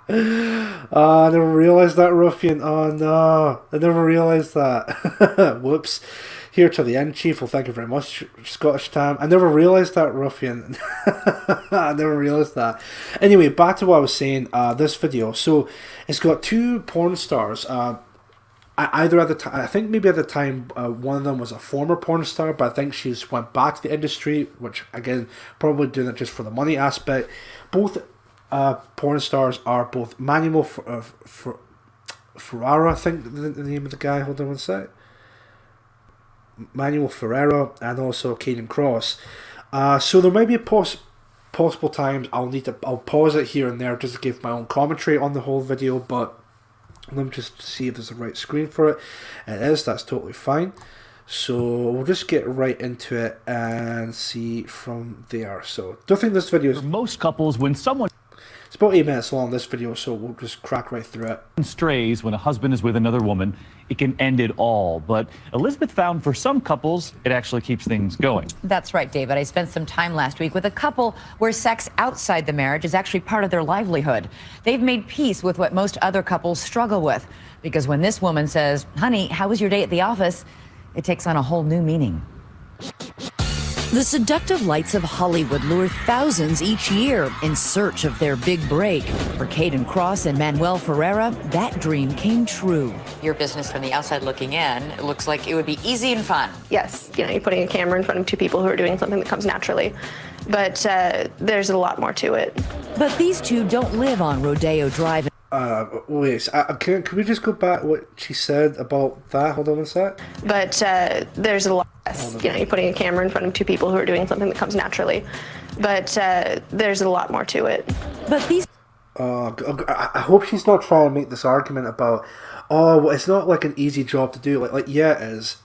[SPEAKER 6] never realised that, ruffian. Oh no, I never realised that. Whoops. Here to the end, Chief. Well, thank you very much, Scottish Tam. I never realised that, ruffian. I never realised that. Anyway, back to what I was saying. This video. So, it's got 2 porn stars. Either at the time, I think maybe at the time, one of them was a former porn star, but I think she's went back to the industry, which again, probably doing it just for the money aspect. Both porn stars are both Manuel Ferrara, I think the name of the guy. Hold on one sec. Manuel Ferrera and also Caden Cross. So there might be possible times I'll pause it here and there just to give my own commentary on the whole video, but let me just see if there's a right screen for it. It is, that's totally fine. So we'll just get right into it and see from there. So don't think this video is...
[SPEAKER 12] Most couples, when someone...
[SPEAKER 6] It's about 8 minutes long, this video, so we'll just crack right through it.
[SPEAKER 12] Strays when a husband is with another woman, it can end it all. But Elizabeth found for some couples, it actually keeps things going.
[SPEAKER 13] That's right, David. I spent some time last week with a couple where sex outside the marriage is actually part of their livelihood. They've made peace with what most other couples struggle with. Because when this woman says, honey, how was your day at the office? It takes on a whole new meaning. The seductive lights of Hollywood lure thousands each year in search of their big break. For Caden Cross and Manuel Ferreira, that dream came true. Your business from the outside looking in, it looks like it would be easy and fun.
[SPEAKER 14] Yes, you're putting a camera in front of two people who are doing something that comes naturally. But there's a lot more to it.
[SPEAKER 13] But these two don't live on Rodeo Drive.
[SPEAKER 6] Wait, can we just go back what she said about that? Hold on a sec.
[SPEAKER 14] But there's a lot. Yes, you're putting a camera in front of two people who are doing something that comes naturally. But there's a lot more to it.
[SPEAKER 13] But these.
[SPEAKER 6] I hope she's not trying to make this argument about, oh, well, it's not like an easy job to do. Like yeah, it is.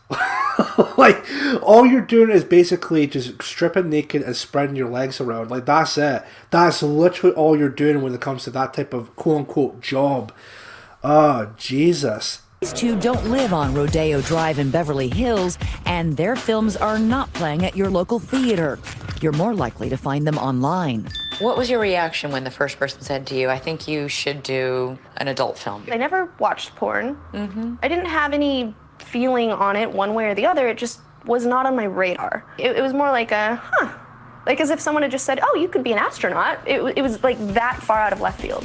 [SPEAKER 6] Like, all you're doing is basically just stripping naked and spreading your legs around. Like, that's it. That's literally all you're doing when it comes to that type of quote-unquote job. Oh, Jesus.
[SPEAKER 13] These two don't live on Rodeo Drive in Beverly Hills, and their films are not playing at your local theater. You're more likely to find them online. What was your reaction when the first person said to you, I think you should do an adult film?
[SPEAKER 14] I never watched porn. I didn't have any feeling on it one way or the other. It just was not on my radar. It was more like like as if someone had just said, oh, you could be an astronaut. It was like that far out of left field.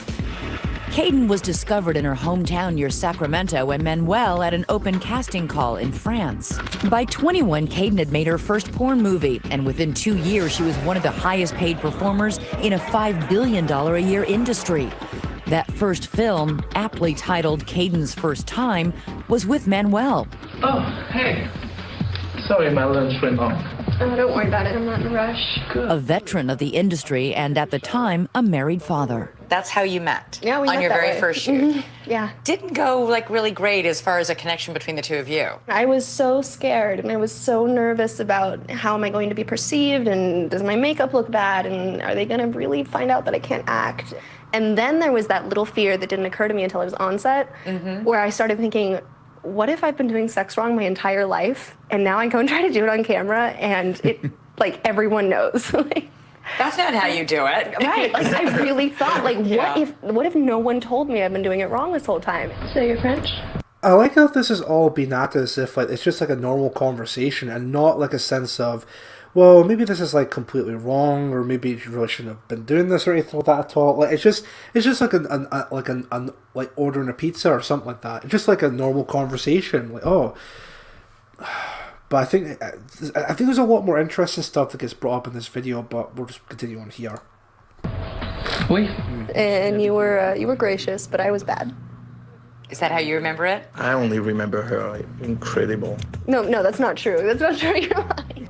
[SPEAKER 13] Caden was discovered in her hometown near Sacramento and Manuel at an open casting call in France. By 21, Caden had made her first porn movie, and within 2 years, she was one of the highest paid performers in a $5 billion a year industry. That first film, aptly titled Caden's First Time, was with Manuel.
[SPEAKER 15] Oh, hey. Sorry, my lunch ran long.
[SPEAKER 14] Oh, don't worry about it. I'm not in a rush.
[SPEAKER 13] A veteran of the industry and at the time, a married father. That's how you met?
[SPEAKER 14] Yeah, we met
[SPEAKER 13] on your
[SPEAKER 14] that
[SPEAKER 13] very
[SPEAKER 14] way.
[SPEAKER 13] first shoot.
[SPEAKER 14] Yeah.
[SPEAKER 13] Didn't go like really great as far as a connection between the two of you.
[SPEAKER 14] I was so scared and I was so nervous about how am I going to be perceived and does my makeup look bad and are they going to really find out that I can't act? And then there was that little fear that didn't occur to me until I was on set, where I started thinking, what if I've been doing sex wrong my entire life and now I go and try to do it on camera and it, like, everyone knows.
[SPEAKER 13] That's not how you do it.
[SPEAKER 14] Right, like I really thought, like, what if no one told me I've been doing it wrong this whole time? So you're French?
[SPEAKER 6] I like how this is all being acted as if like it's just like a normal conversation and not like a sense of, well, maybe this is like completely wrong, or maybe you really shouldn't have been doing this or anything like that at all. Like it's just like like ordering a pizza or something like that. It's just like a normal conversation. Like, oh, but I think there's a lot more interesting stuff that gets brought up in this video. But we'll just continue on here.
[SPEAKER 15] Oui.
[SPEAKER 14] And you were gracious, but I was bad.
[SPEAKER 13] Is that how you remember it?
[SPEAKER 15] I only remember her incredible.
[SPEAKER 14] No, that's not true. That's not true. You're lying.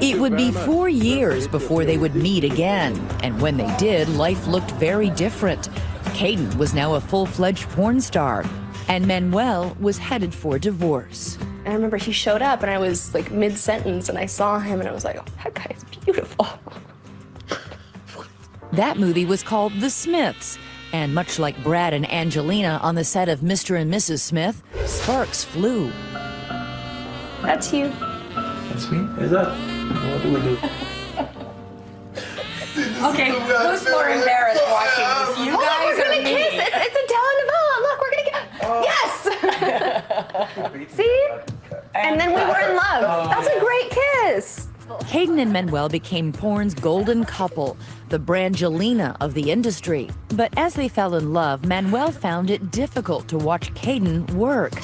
[SPEAKER 13] It would be 4 years before they would meet again. And when they did, life looked very different. Caden was now a full-fledged porn star, and Manuel was headed for divorce.
[SPEAKER 14] And I remember he showed up, and I was like mid-sentence, and I saw him, and I was like, oh, that guy's beautiful.
[SPEAKER 13] That movie was called The Smiths. And much like Brad and Angelina on the set of Mr. and Mrs. Smith, sparks flew.
[SPEAKER 14] That's you.
[SPEAKER 15] That's me? Is that? What do we do?
[SPEAKER 13] Okay, who's more embarrassed watching this? You guys
[SPEAKER 14] we're
[SPEAKER 13] or
[SPEAKER 14] gonna
[SPEAKER 13] me?
[SPEAKER 14] kiss. It's a telenovela. Look, we're gonna get. Yes. See? And then we were in love. That's a great kiss.
[SPEAKER 13] Caden and Manuel became porn's golden couple, the Brangelina of the industry. But as they fell in love, Manuel found it difficult to watch Caden work.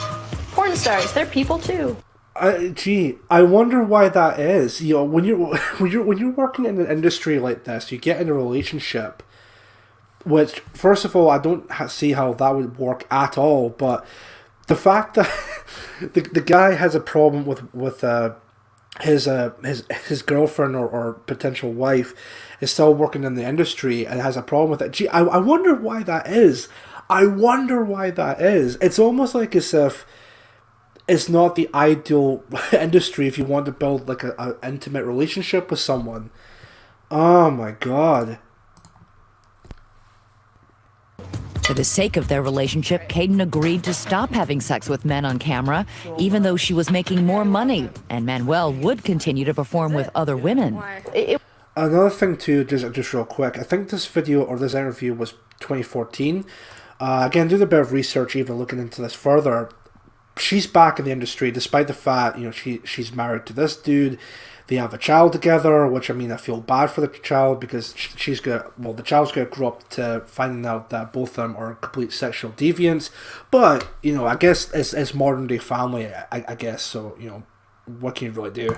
[SPEAKER 14] Porn stars, they're people too.
[SPEAKER 6] I wonder why that is. You know, when you're working in an industry like this, you get in a relationship, which first of all, I don't see how that would work at all. But the fact that the guy has a problem with his girlfriend or potential wife is still working in the industry and has a problem with it. Gee, I wonder why that is. It's almost like as if it's not the ideal industry if you want to build like a intimate relationship with someone. Oh my god.
[SPEAKER 13] For the sake of their relationship, Caden agreed to stop having sex with men on camera, even though she was making more money, and Manuel would continue to perform with other women.
[SPEAKER 6] Another thing too, just real quick, I think this video or this interview was 2014. Again, doing a bit of research, even looking into this further, she's back in the industry despite the fact, you know, she's married to this dude. They have a child together, which, I mean, I feel bad for the child because the child's going to grow up to finding out that both of them are complete sexual deviants. But, you know, I guess it's modern day family, I guess. So, you know, what can you really do?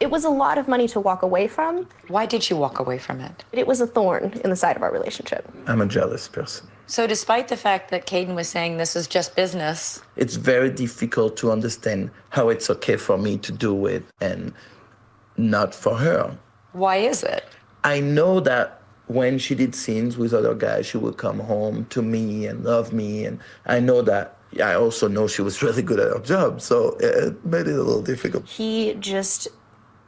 [SPEAKER 14] It was a lot of money to walk away from.
[SPEAKER 13] Why did you walk away from it?
[SPEAKER 14] It was a thorn in the side of our relationship.
[SPEAKER 16] I'm a jealous person.
[SPEAKER 13] So despite the fact that Caden was saying this is just business,
[SPEAKER 16] It's very difficult to understand how it's okay for me to do it and not for her.
[SPEAKER 13] why is it?
[SPEAKER 16] I know that when she did scenes with other guys, she would come home to me and love me. And I know that, I also know she was really good at her job. So it made it a little difficult.
[SPEAKER 14] He just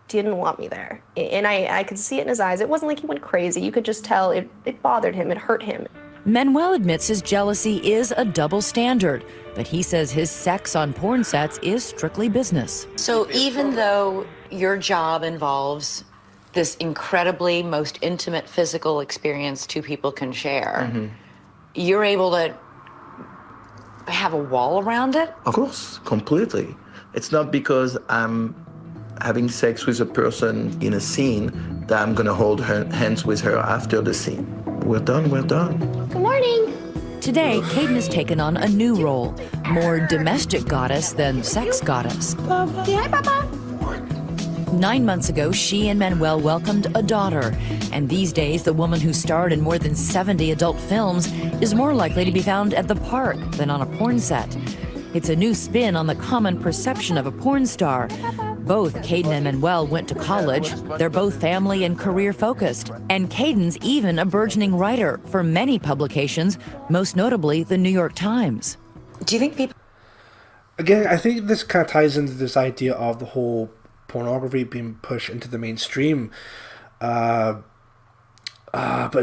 [SPEAKER 14] didn't want me there. And I could see it in his eyes. It wasn't like he went crazy. You could just tell it bothered him, it hurt him.
[SPEAKER 13] Manuel admits his jealousy is a double standard, but he says his sex on porn sets is strictly business. So even though your job involves this incredibly most intimate physical experience two people can share, you're able to have a wall around it?
[SPEAKER 16] Of course, completely. It's not because I'm having sex with a person in a scene that I'm gonna hold hands with her after the scene. We're done, we're done.
[SPEAKER 14] Good morning.
[SPEAKER 13] Today, Caden has taken on a new role, more domestic goddess than sex goddess.
[SPEAKER 14] Say hi, Papa.
[SPEAKER 13] 9 months ago, she and Manuel welcomed a daughter. And these days, the woman who starred in more than 70 adult films is more likely to be found at the park than on a porn set. It's a new spin on the common perception of a porn star. Both Caden and Manuel went to college. They're both family and career focused. And Caden's even a burgeoning writer for many publications, most notably the New York Times. Do you think people...
[SPEAKER 6] Again, I think this kind of ties into this idea of the whole pornography being pushed into the mainstream. But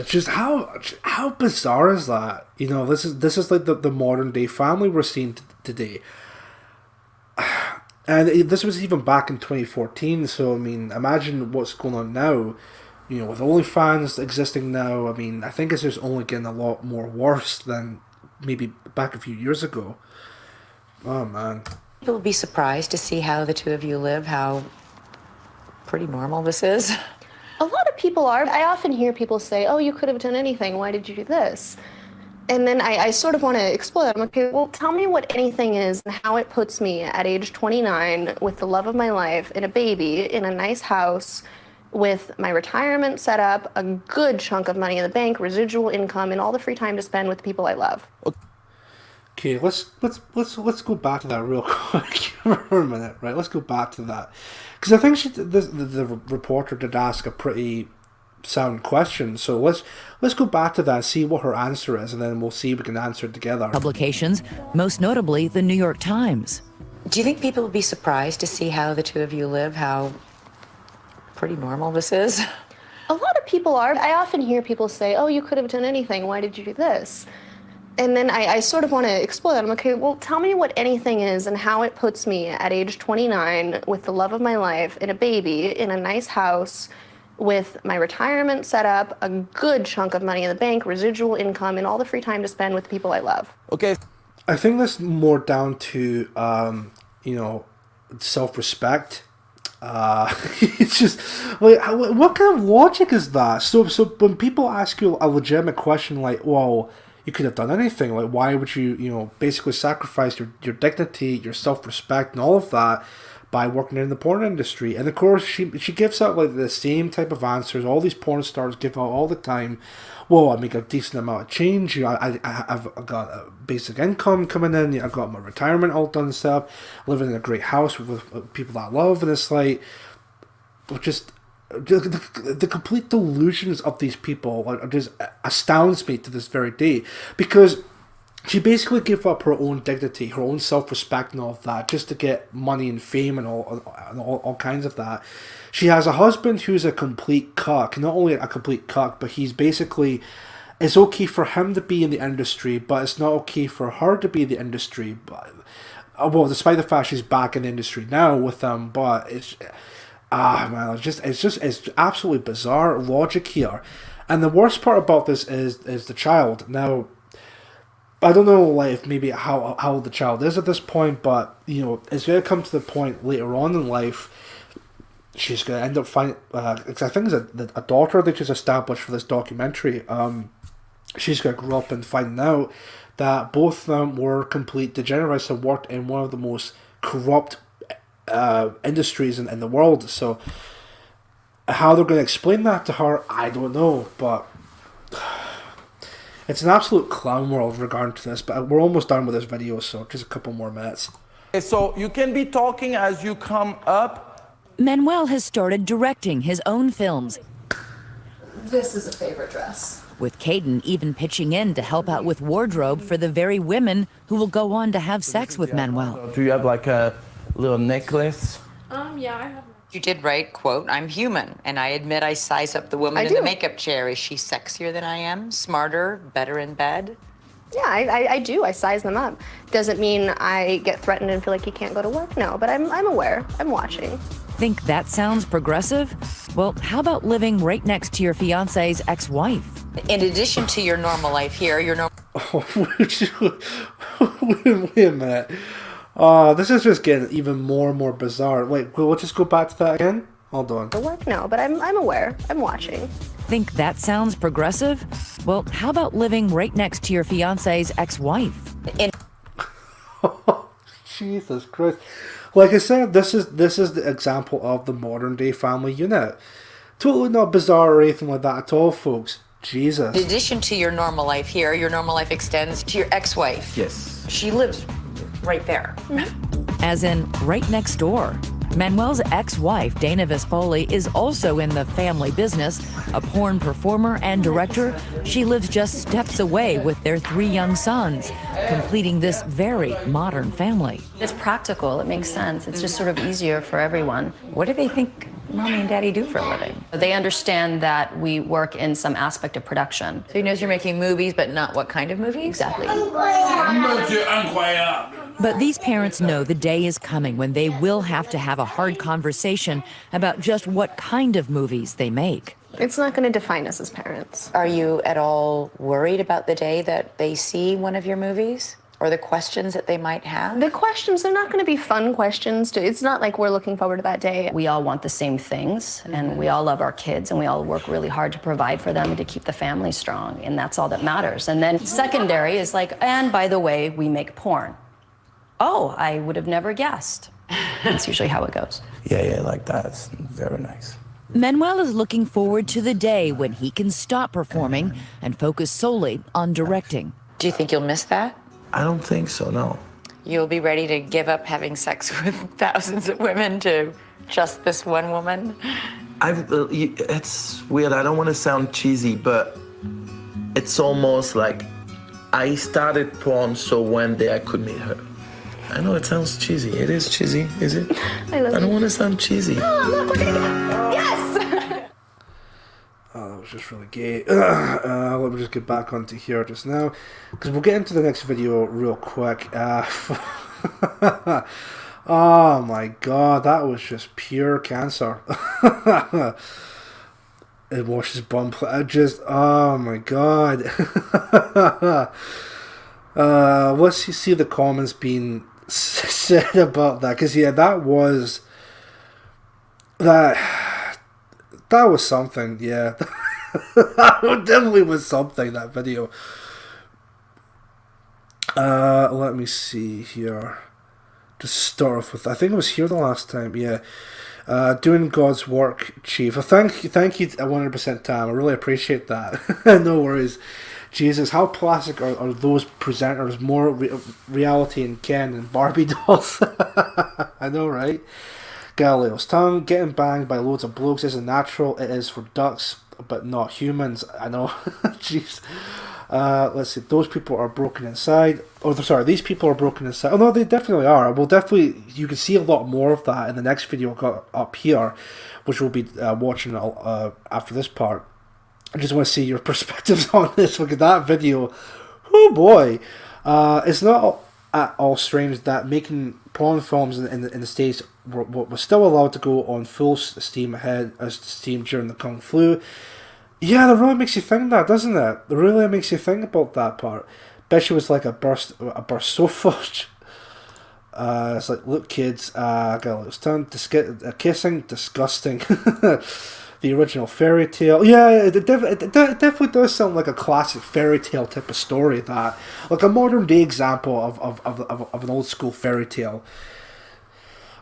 [SPEAKER 6] just how bizarre is that? You know, this is like the modern day family we're seeing today. And this was even back in 2014, so I mean, imagine what's going on now. You know, with OnlyFans existing now, I mean, I think it's just only getting a lot more worse than maybe back a few years ago. Oh man.
[SPEAKER 13] People would be surprised to see how the two of you live, how pretty normal this is.
[SPEAKER 14] A lot of people are. I often hear people say, oh, you could have done anything. Why did you do this? And then I sort of want to explore that. I'm like, okay, well, tell me what anything is and how it puts me at age 29 with the love of my life and a baby in a nice house with my retirement set up, a good chunk of money in the bank, residual income, and all the free time to spend with the people I love.
[SPEAKER 6] Okay, let's go back to that real quick for a minute, right? Let's go back to that because I think the reporter did ask a pretty sound question. So let's go back to that and see what her answer is, and then we'll see if we can answer it together.
[SPEAKER 13] Publications, most notably the New York Times. Do you think people would be surprised to see how the two of you live, how pretty normal this is?
[SPEAKER 14] A lot of people are. I often hear people say, oh, you could have done anything. Why did you do this? And then I sort of want to explore that. I'm like, okay, well, tell me what anything is and how it puts me at age 29 with the love of my life and a baby in a nice house with my retirement set up, a good chunk of money in the bank, residual income, and all the free time to spend with the people I love.
[SPEAKER 6] Okay. I think that's more down to, you know, self-respect. It's just, like, what kind of logic is that? So when people ask you a legitimate question like, well, you could have done anything, like, why would you, you know, basically sacrifice your dignity, your self-respect, and all of that by working in the porn industry? And of course, she gives out like the same type of answers all these porn stars give out all the time. Well, I make a decent amount of change. You know, I've got a basic income coming in. I've got my retirement all done and stuff. Living in a great house with people that I love, and it's like, just the complete delusions of these people just astounds me to this very day, because she basically gave up her own dignity, her own self-respect and all of that just to get money and fame and all kinds of that. She has a husband who's a complete cuck. Not only a complete cuck, but he's basically it's okay for him to be in the industry, but it's not okay for her to be in the industry. But well, despite the fact she's back in the industry now with them, but it's man, it's absolutely bizarre logic here. And the worst part about this is the child. Now, I don't know, like, if maybe how old the child is at this point, but you know, it's going to come to the point later on in life. She's going to end up finding, I think it's a daughter that she's established for this documentary. She's going to grow up and find out that both of them were complete degenerates and worked in one of the most corrupt industries in the world. So how they're going to explain that to her, I don't know, but it's an absolute clown world regarding to this. But we're almost done with this video, so just a couple more minutes.
[SPEAKER 16] So you can be talking as you come up.
[SPEAKER 13] Manuel has started directing his own films,
[SPEAKER 17] This is a favorite dress.
[SPEAKER 13] with Caden even pitching in to help out with wardrobe for the very women who will go on to have sex with Manuel.
[SPEAKER 16] Do you have like a little necklace?
[SPEAKER 17] Yeah, I have.
[SPEAKER 18] You did write, quote, "I'm human, and I admit I size up the woman in the makeup chair. Is she sexier than I am? Smarter? Better in bed?"
[SPEAKER 14] Yeah, I do. I size them up. Doesn't mean I get threatened and feel like you can't go to work. No, but I'm aware. I'm watching.
[SPEAKER 13] Think that sounds progressive? Well, how about living right next to your fiance's ex-wife?
[SPEAKER 18] In addition to your normal life here, your normal...
[SPEAKER 6] Wait a minute. This is just getting even more and more bizarre. Wait, we'll just go back to that again? Hold on.
[SPEAKER 14] To work? No, but I'm aware. I'm watching.
[SPEAKER 13] Think that sounds progressive? Well, how about living right next to your fiance's ex-wife?
[SPEAKER 6] Jesus Christ. Like I said, this is the example of the modern day family unit. Totally not bizarre or anything like that at all, folks. Jesus.
[SPEAKER 18] In addition to your normal life here, your normal life extends to your ex-wife.
[SPEAKER 16] Yes.
[SPEAKER 18] She lives right there.
[SPEAKER 13] As in, right next door. Manuel's ex-wife, Dana Vespoli, is also in the family business. A porn performer and director, she lives just steps away with their 3 young sons, completing this very modern family.
[SPEAKER 17] It's practical. It makes sense. It's just sort of easier for everyone. What do they think Mommy and Daddy do for a living? They understand that we work in some aspect of production.
[SPEAKER 18] So he knows you're making movies, but not what kind of movies?
[SPEAKER 17] Exactly.
[SPEAKER 13] But these parents know the day is coming when they will have to have a hard conversation about just what kind of movies they make.
[SPEAKER 14] It's not going to define us as parents.
[SPEAKER 18] Are you at all worried about the day that they see one of your movies? Or the questions that they might have?
[SPEAKER 14] The questions, they're not going to be fun questions. It's not like we're looking forward to that day.
[SPEAKER 17] We all want the same things, and we all love our kids, and we all work really hard to provide for them and to keep the family strong, and that's all that matters. And then secondary is like, and by the way, we make porn. Oh, I would have never guessed. That's usually how it goes.
[SPEAKER 16] Yeah, like that. It's very nice.
[SPEAKER 13] Manuel is looking forward to the day when he can stop performing and focus solely on directing.
[SPEAKER 18] Do you think you'll miss that?
[SPEAKER 16] I don't think so, no.
[SPEAKER 18] You'll be ready to give up having sex with thousands of women to just this one woman?
[SPEAKER 16] It's weird. I don't want to sound cheesy, but it's almost like I started porn so one day I could meet her. I know it sounds cheesy. It is cheesy, is it?
[SPEAKER 14] I
[SPEAKER 16] don't want to sound cheesy.
[SPEAKER 14] Oh, look, we're gonna get Yes!
[SPEAKER 6] Oh, that was just really gay. Let me just get back onto here just now, because we'll get into the next video real quick. Oh my god, that was just pure cancer. It washes bum. Oh my god. Let's see the comments being said about that, because yeah, that was something, yeah. That definitely was something, that video. Let me see here. Just start off with, I think it was here the last time, yeah. Doing God's work, Chief. Thank you 100%, Tam. I really appreciate that. No worries. Jesus, how plastic are those presenters? More reality and Ken and Barbie dolls. I know, right? Galileo's tongue, getting banged by loads of blokes isn't natural. It is for ducks, but not humans. I know. Jeez. Let's see. Those people are broken inside. Oh, sorry. These people are broken inside. Oh, no, they definitely are. Well, definitely, you can see a lot more of that in the next video I got up here, which we'll be watching after this part. I just want to see your perspectives on this. Look at that video. Oh boy. It's not at all strange that making porn films in the States were still allowed to go on full steam ahead as steam during the Kung Flu. Yeah, that really makes you think that, doesn't it? It really makes you think about that part. Bet you was like a burst so fudge. It's like, look, kids, got a little tongue, kissing, disgusting. The original fairy tale. Yeah, it definitely does sound like a classic fairy tale type of story. That, like a modern day example of an old school fairy tale.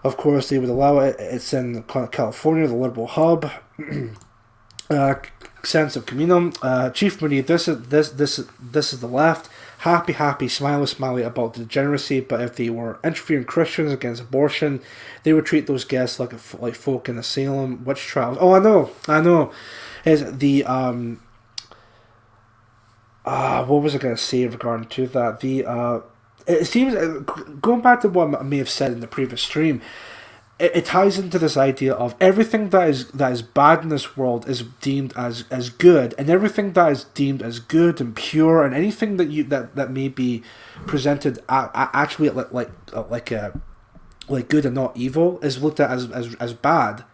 [SPEAKER 6] Of course, they would allow it. It's in California, the liberal hub. Sense of communum. Chief Moody, this is the left. Happy, smiley about the degeneracy, but if they were interfering Christians against abortion, they would treat those guests like folk in the Salem witch trials. Oh, I know. Is the what was I going to say regarding to that? It seems, going back to what I may have said in the previous stream, it ties into this idea of everything that is bad in this world is deemed as good, and everything that is deemed as good and pure, and anything that may be presented actually like good and not evil is looked at as bad.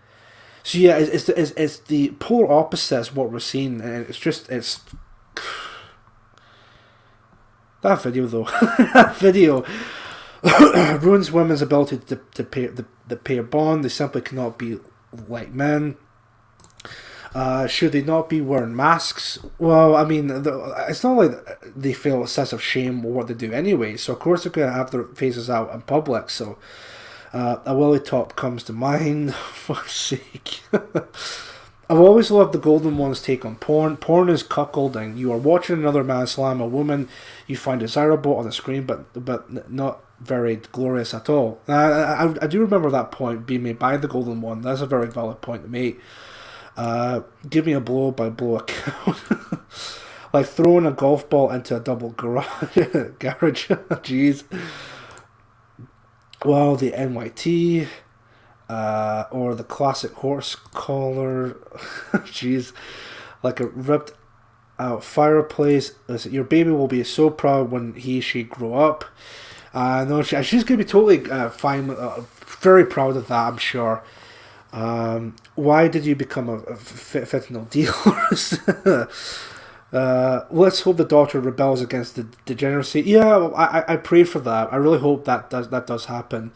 [SPEAKER 6] So yeah, it's the polar opposite is what we're seeing, and it's that video though. That video ruins women's ability to pay a bond. They simply cannot be like men. Should they not be wearing masks? Well, I mean, it's not like they feel a sense of shame or what they do anyway. So of course they're going to have their faces out in public. So a willy top comes to mind. For fuck's sake. I've always loved the Golden One's take on porn. Porn is cuckolding. You are watching another man slam a woman you find desirable on the screen, but not very glorious at all. I do remember that point being made by the Golden One. That's a very valid point to make. Give me a blow by blow account. Like throwing a golf ball into a double garage. Jeez. Well, the NYT. Or the classic horse collar. Jeez. Like a ripped out fireplace. Listen, your baby will be so proud when she grow up. No, she's going to be totally fine, very proud of that, I'm sure. Why did you become a fentanyl dealer? Let's hope the daughter rebels against the degeneracy. Yeah, I pray for that. I really hope that does happen.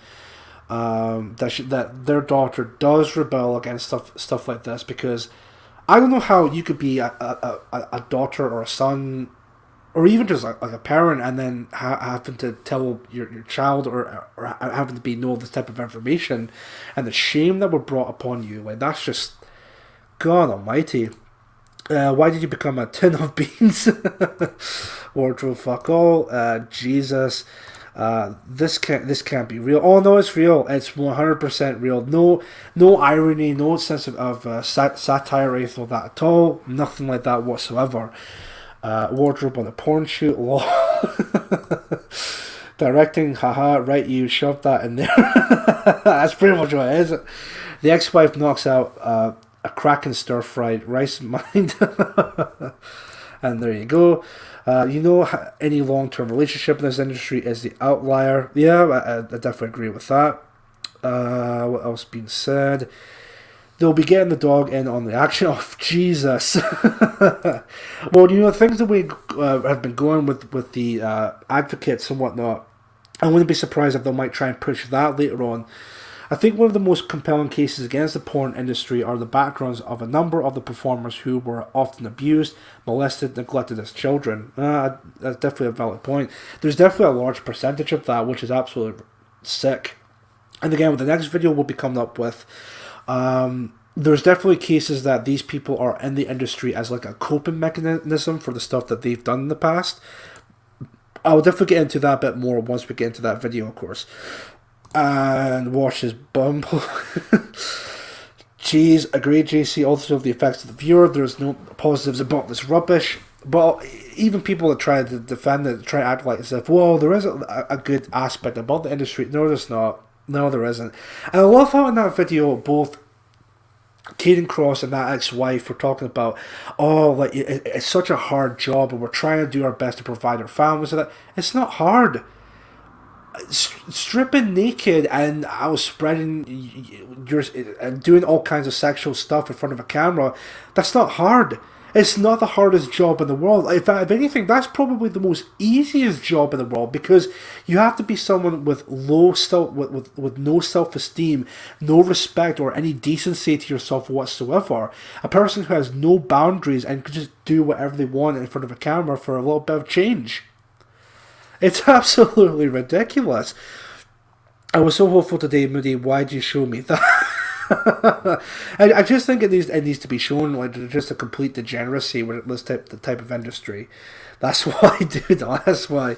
[SPEAKER 6] That their daughter does rebel against stuff like this, because I don't know how you could be a daughter or a son, or even just like a parent, and then having to tell your child or having to know this type of information, and the shame that were brought upon you. Like, that's just, God almighty. Why did you become a tin of beans? Wardrobe fuck all. Jesus. This can't be real. Oh no, it's real. It's 100% real. No irony, no sense of satire or anything like that at all. Nothing like that whatsoever. Wardrobe on a porn shoot. Lol. Directing, haha, right, you shoved that in there. That's pretty much what it is. The ex-wife knocks out a Kraken stir-fried rice mind. And there you go. Any long-term relationship in this industry is the outlier. Yeah, I definitely agree with that. What else being said? They'll be getting the dog in on the action. Oh, Jesus. Well, things that we have been going with the advocates and whatnot, I wouldn't be surprised if they might try and push that later on. I think one of the most compelling cases against the porn industry are the backgrounds of a number of the performers who were often abused, molested, neglected as children. That's definitely a valid point. There's definitely a large percentage of that, which is absolutely sick. And again, with the next video we'll be coming up with, there's definitely cases that these people are in the industry as like a coping mechanism for the stuff that they've done in the past. I'll definitely get into that a bit more once we get into that video, of course. And watch his bum. Jeez, agreed, JC. Also, the effects of the viewer. There's no positives about this rubbish. But even people that try to defend it, try to act like as if, well, there is a good aspect about the industry. No, there's not. No, there isn't. And I love how in that video both Caden Cross and that ex-wife were talking about, oh, like it's such a hard job, and we're trying to do our best to provide our families. And that it's not hard. Stripping naked and I was spreading your and doing all kinds of sexual stuff in front of a camera. That's not hard. It's not the hardest job in the world. If anything, that's probably the most easiest job in the world, because you have to be someone with with no self-esteem, no respect, or any decency to yourself whatsoever. A person who has no boundaries and can just do whatever they want in front of a camera for a little bit of change. It's absolutely ridiculous. I was so hopeful today, Moody. Why did you show me that? I just think it needs to be shown, like, just a complete degeneracy with this the type of industry. That's why, dude. That's why.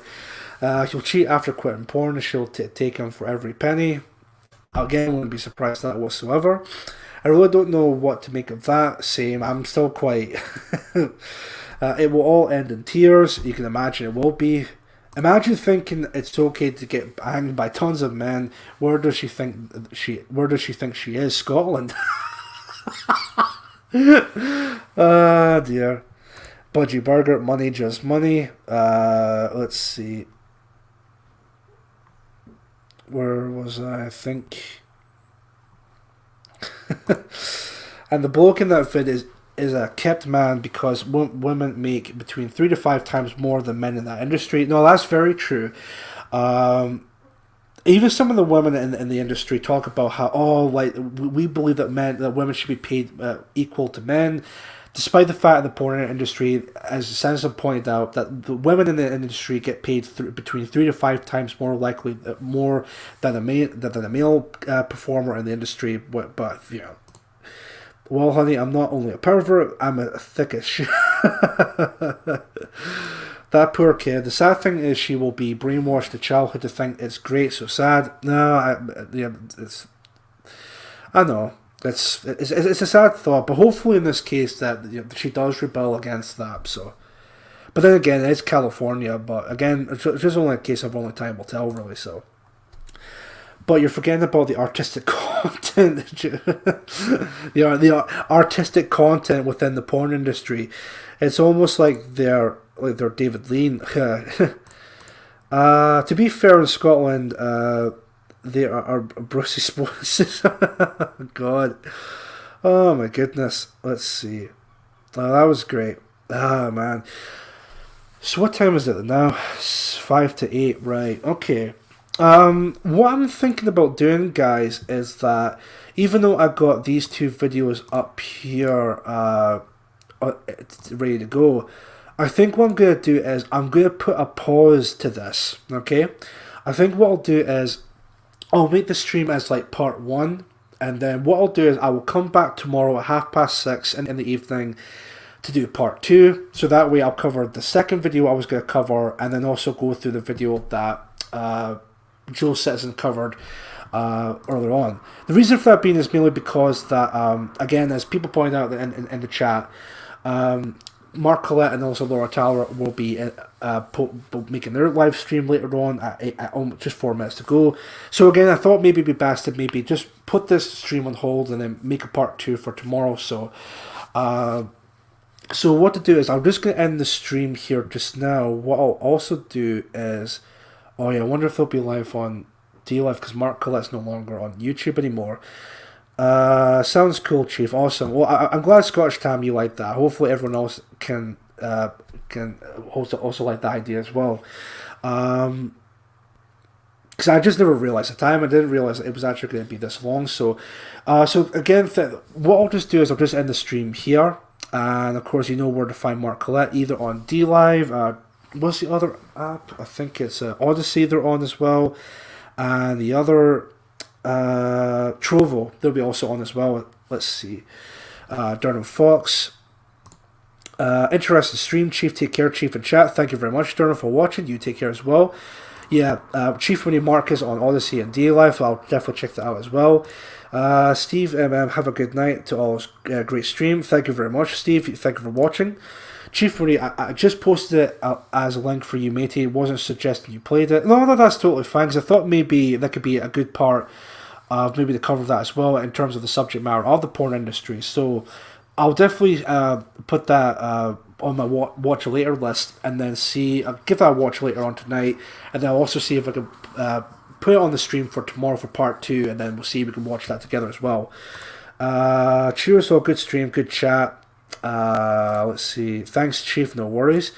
[SPEAKER 6] He'll cheat after quitting porn. She'll take him for every penny. Again, wouldn't be surprised at that whatsoever. I really don't know what to make of that. Same. I'm still quite. It will all end in tears. You can imagine it will be. Imagine thinking it's okay to get banged by tons of men. Where does she think she is? Scotland. Ah, dear. Budgie Burger, money, just money. Let's see. Where was I think? And the bloke in that vid is a kept man, because women make between 3 to 5 times more than men in that industry. No, that's very true. Even some of the women in the industry talk about how, like, we believe that women should be paid equal to men, despite the fact in the porn industry, as Sansa pointed out, that the women in the industry get paid between 3 to 5 times more than a male performer in the industry. But you know. Well, honey, I'm not only a pervert, I'm a thick as shit. That poor kid. The sad thing is she will be brainwashed to childhood to think it's great, so sad. No, I know. It's a sad thought, but hopefully in this case that she does rebel against that. So, but then again, it's California. But again, it's just only a case of only time will tell, really. So. But you're forgetting about the artistic content. The artistic content within the porn industry. It's almost like they're David Lean. To be fair, in Scotland, they are Brucey sponsors. God, oh my goodness. Let's see. Oh, that was great. Ah, man. So what time is it now? It's 5 to 8. Right. Okay. What I'm thinking about doing, guys, is that even though I've got these 2 videos up here ready to go, I think what I'm going to do is I'm going to put a pause to this, okay? I think what I'll do is I'll make the stream as like part 1, and then what I'll do is I will come back tomorrow at 6:30 in the evening to do part 2, so that way I'll cover the second video I was going to cover, and then also go through the video that Joe Citizen covered earlier on. The reason for that being is mainly because that, again, as people point out in the chat, Mark Collette and also Laura Tyler will be making their live stream later on at just 4 minutes to go. So again, I thought maybe it'd be best to maybe just put this stream on hold and then make a part 2 for tomorrow. So what to do is I'm just going to end the stream here just now. What I'll also do is, oh yeah, I wonder if they'll be live on DLive, because Mark Collette's no longer on YouTube anymore. Sounds cool, Chief. Awesome. Well, I'm glad Scottish Tam you like that. Hopefully everyone else can also like that idea as well. Because I just never realized the time. I didn't realize it was actually going to be this long. So again, what I'll just do is I'll just end the stream here. And of course, you know where to find Mark Collette, either on DLive. What's the other app? I think it's Odyssey they're on as well. And the other, Trovo, they'll be also on as well. Let's see. Durham Fox. Interesting stream, Chief. Take care, Chief, in chat. Thank you very much, Durham, for watching. You take care as well. Yeah, Chief Winnie Marcus on Odyssey and DLive. I'll definitely check that out as well. Steve, have a good night to all. Great stream. Thank you very much, Steve. Thank you for watching. Chief Winnie, I just posted it as a link for you, matey. It wasn't suggesting you played it. No, that's totally fine, because I thought maybe that could be a good part of maybe the cover of that as well in terms of the subject matter of the porn industry. So I'll definitely put that on my watch later list, and then see. I'll give that a watch later on tonight, and then I'll also see if I can put it on the stream for tomorrow for part 2, and then we'll see if we can watch that together as well. Cheers, all good stream, good chat. Let's see. Thanks, Chief. No worries.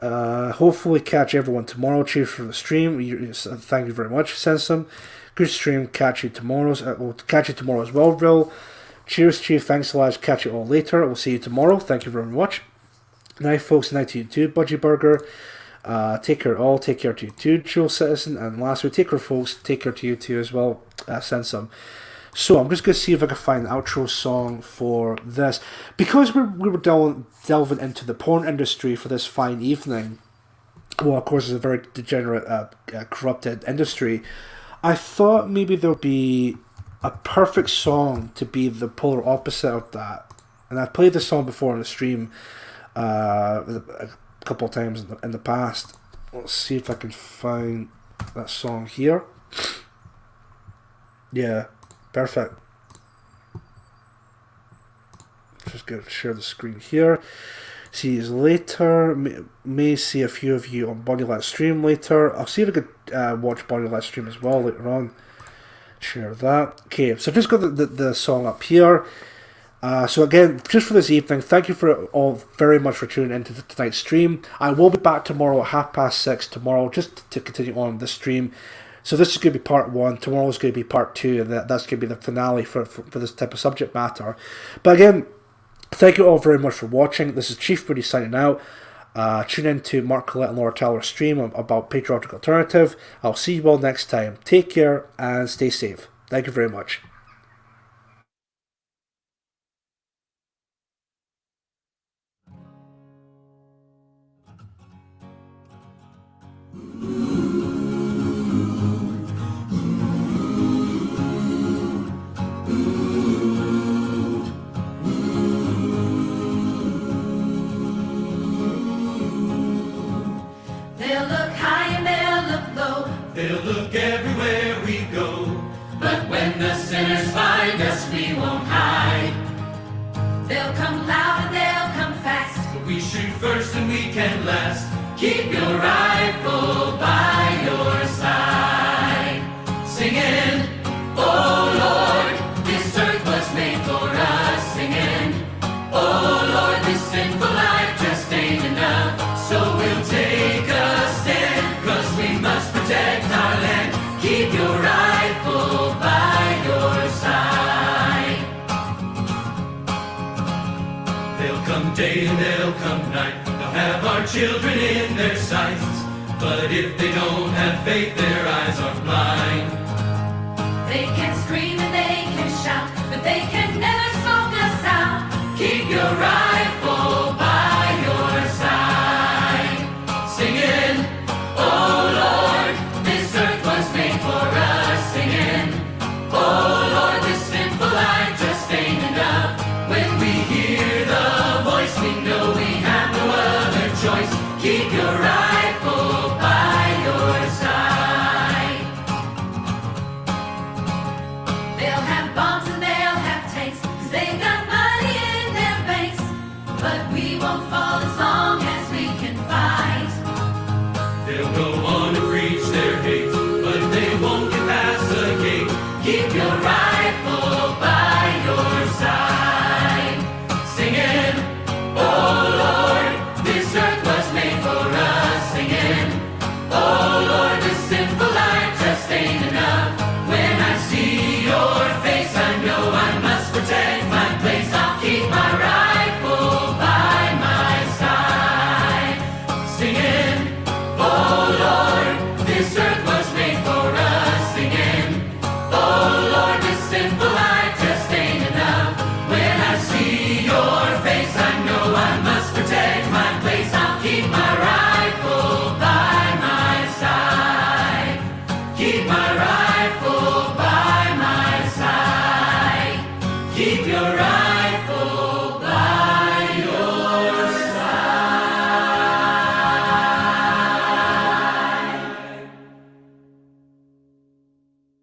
[SPEAKER 6] Hopefully catch everyone tomorrow. Cheers for the stream. Thank you very much, Sensum. Good stream. Catch you tomorrow. We'll catch you tomorrow as well, Brill. Cheers, Chief. Thanks a lot. Catch you all later. We'll see you tomorrow. Thank you very much. Night, folks. Night to you too, Budgie Burger. Take care all. Take care to you too, Dual Citizen. And lastly, take care, folks. Take care to you too as well. Sensum. So I'm just going to see if I can find an outro song for this. Because we were delving into the porn industry for this fine evening, well, of course, it's a very degenerate, corrupted industry, I thought maybe there would be a perfect song to be the polar opposite of that. And I've played this song before on the stream a couple of times in the past. Let's see if I can find that song here. Yeah. Perfect. Just going to share the screen here. See you later. May see a few of you on Bodylat stream later. I'll see if I could watch Bodylat stream as well later on. Share that. Okay, so I've just got the song up here. So again, just for this evening, thank you for all very much for tuning into tonight's stream. I will be back tomorrow at 6:30 tomorrow, just to continue on this stream. So this is going to be part 1, tomorrow's going to be part 2, and that's going to be the finale for this type of subject matter. But again, thank you all very much for watching. This is Chief Moody signing out. Tune in to Mark Collette and Laura Tyler's stream about Patriotic Alternative. I'll see you all next time. Take care and stay safe. Thank you very much.
[SPEAKER 2] They'll look high and they'll look low. They'll look everywhere we go. But when the sinners find us, we won't hide. They'll come loud and they'll come fast. But we shoot first and we can last. Keep your rifle by your side. Singing, oh Lord, this earth was made for us. Singing, oh Lord, this sinful life just ain't enough. So we'll take a stand, 'cause we must protect our land. Keep your rifle by your side. They'll come day and they'll come night. They'll have our children in their sights. But if they don't have faith, their eyes are blind. They can scream and they can shout, but they can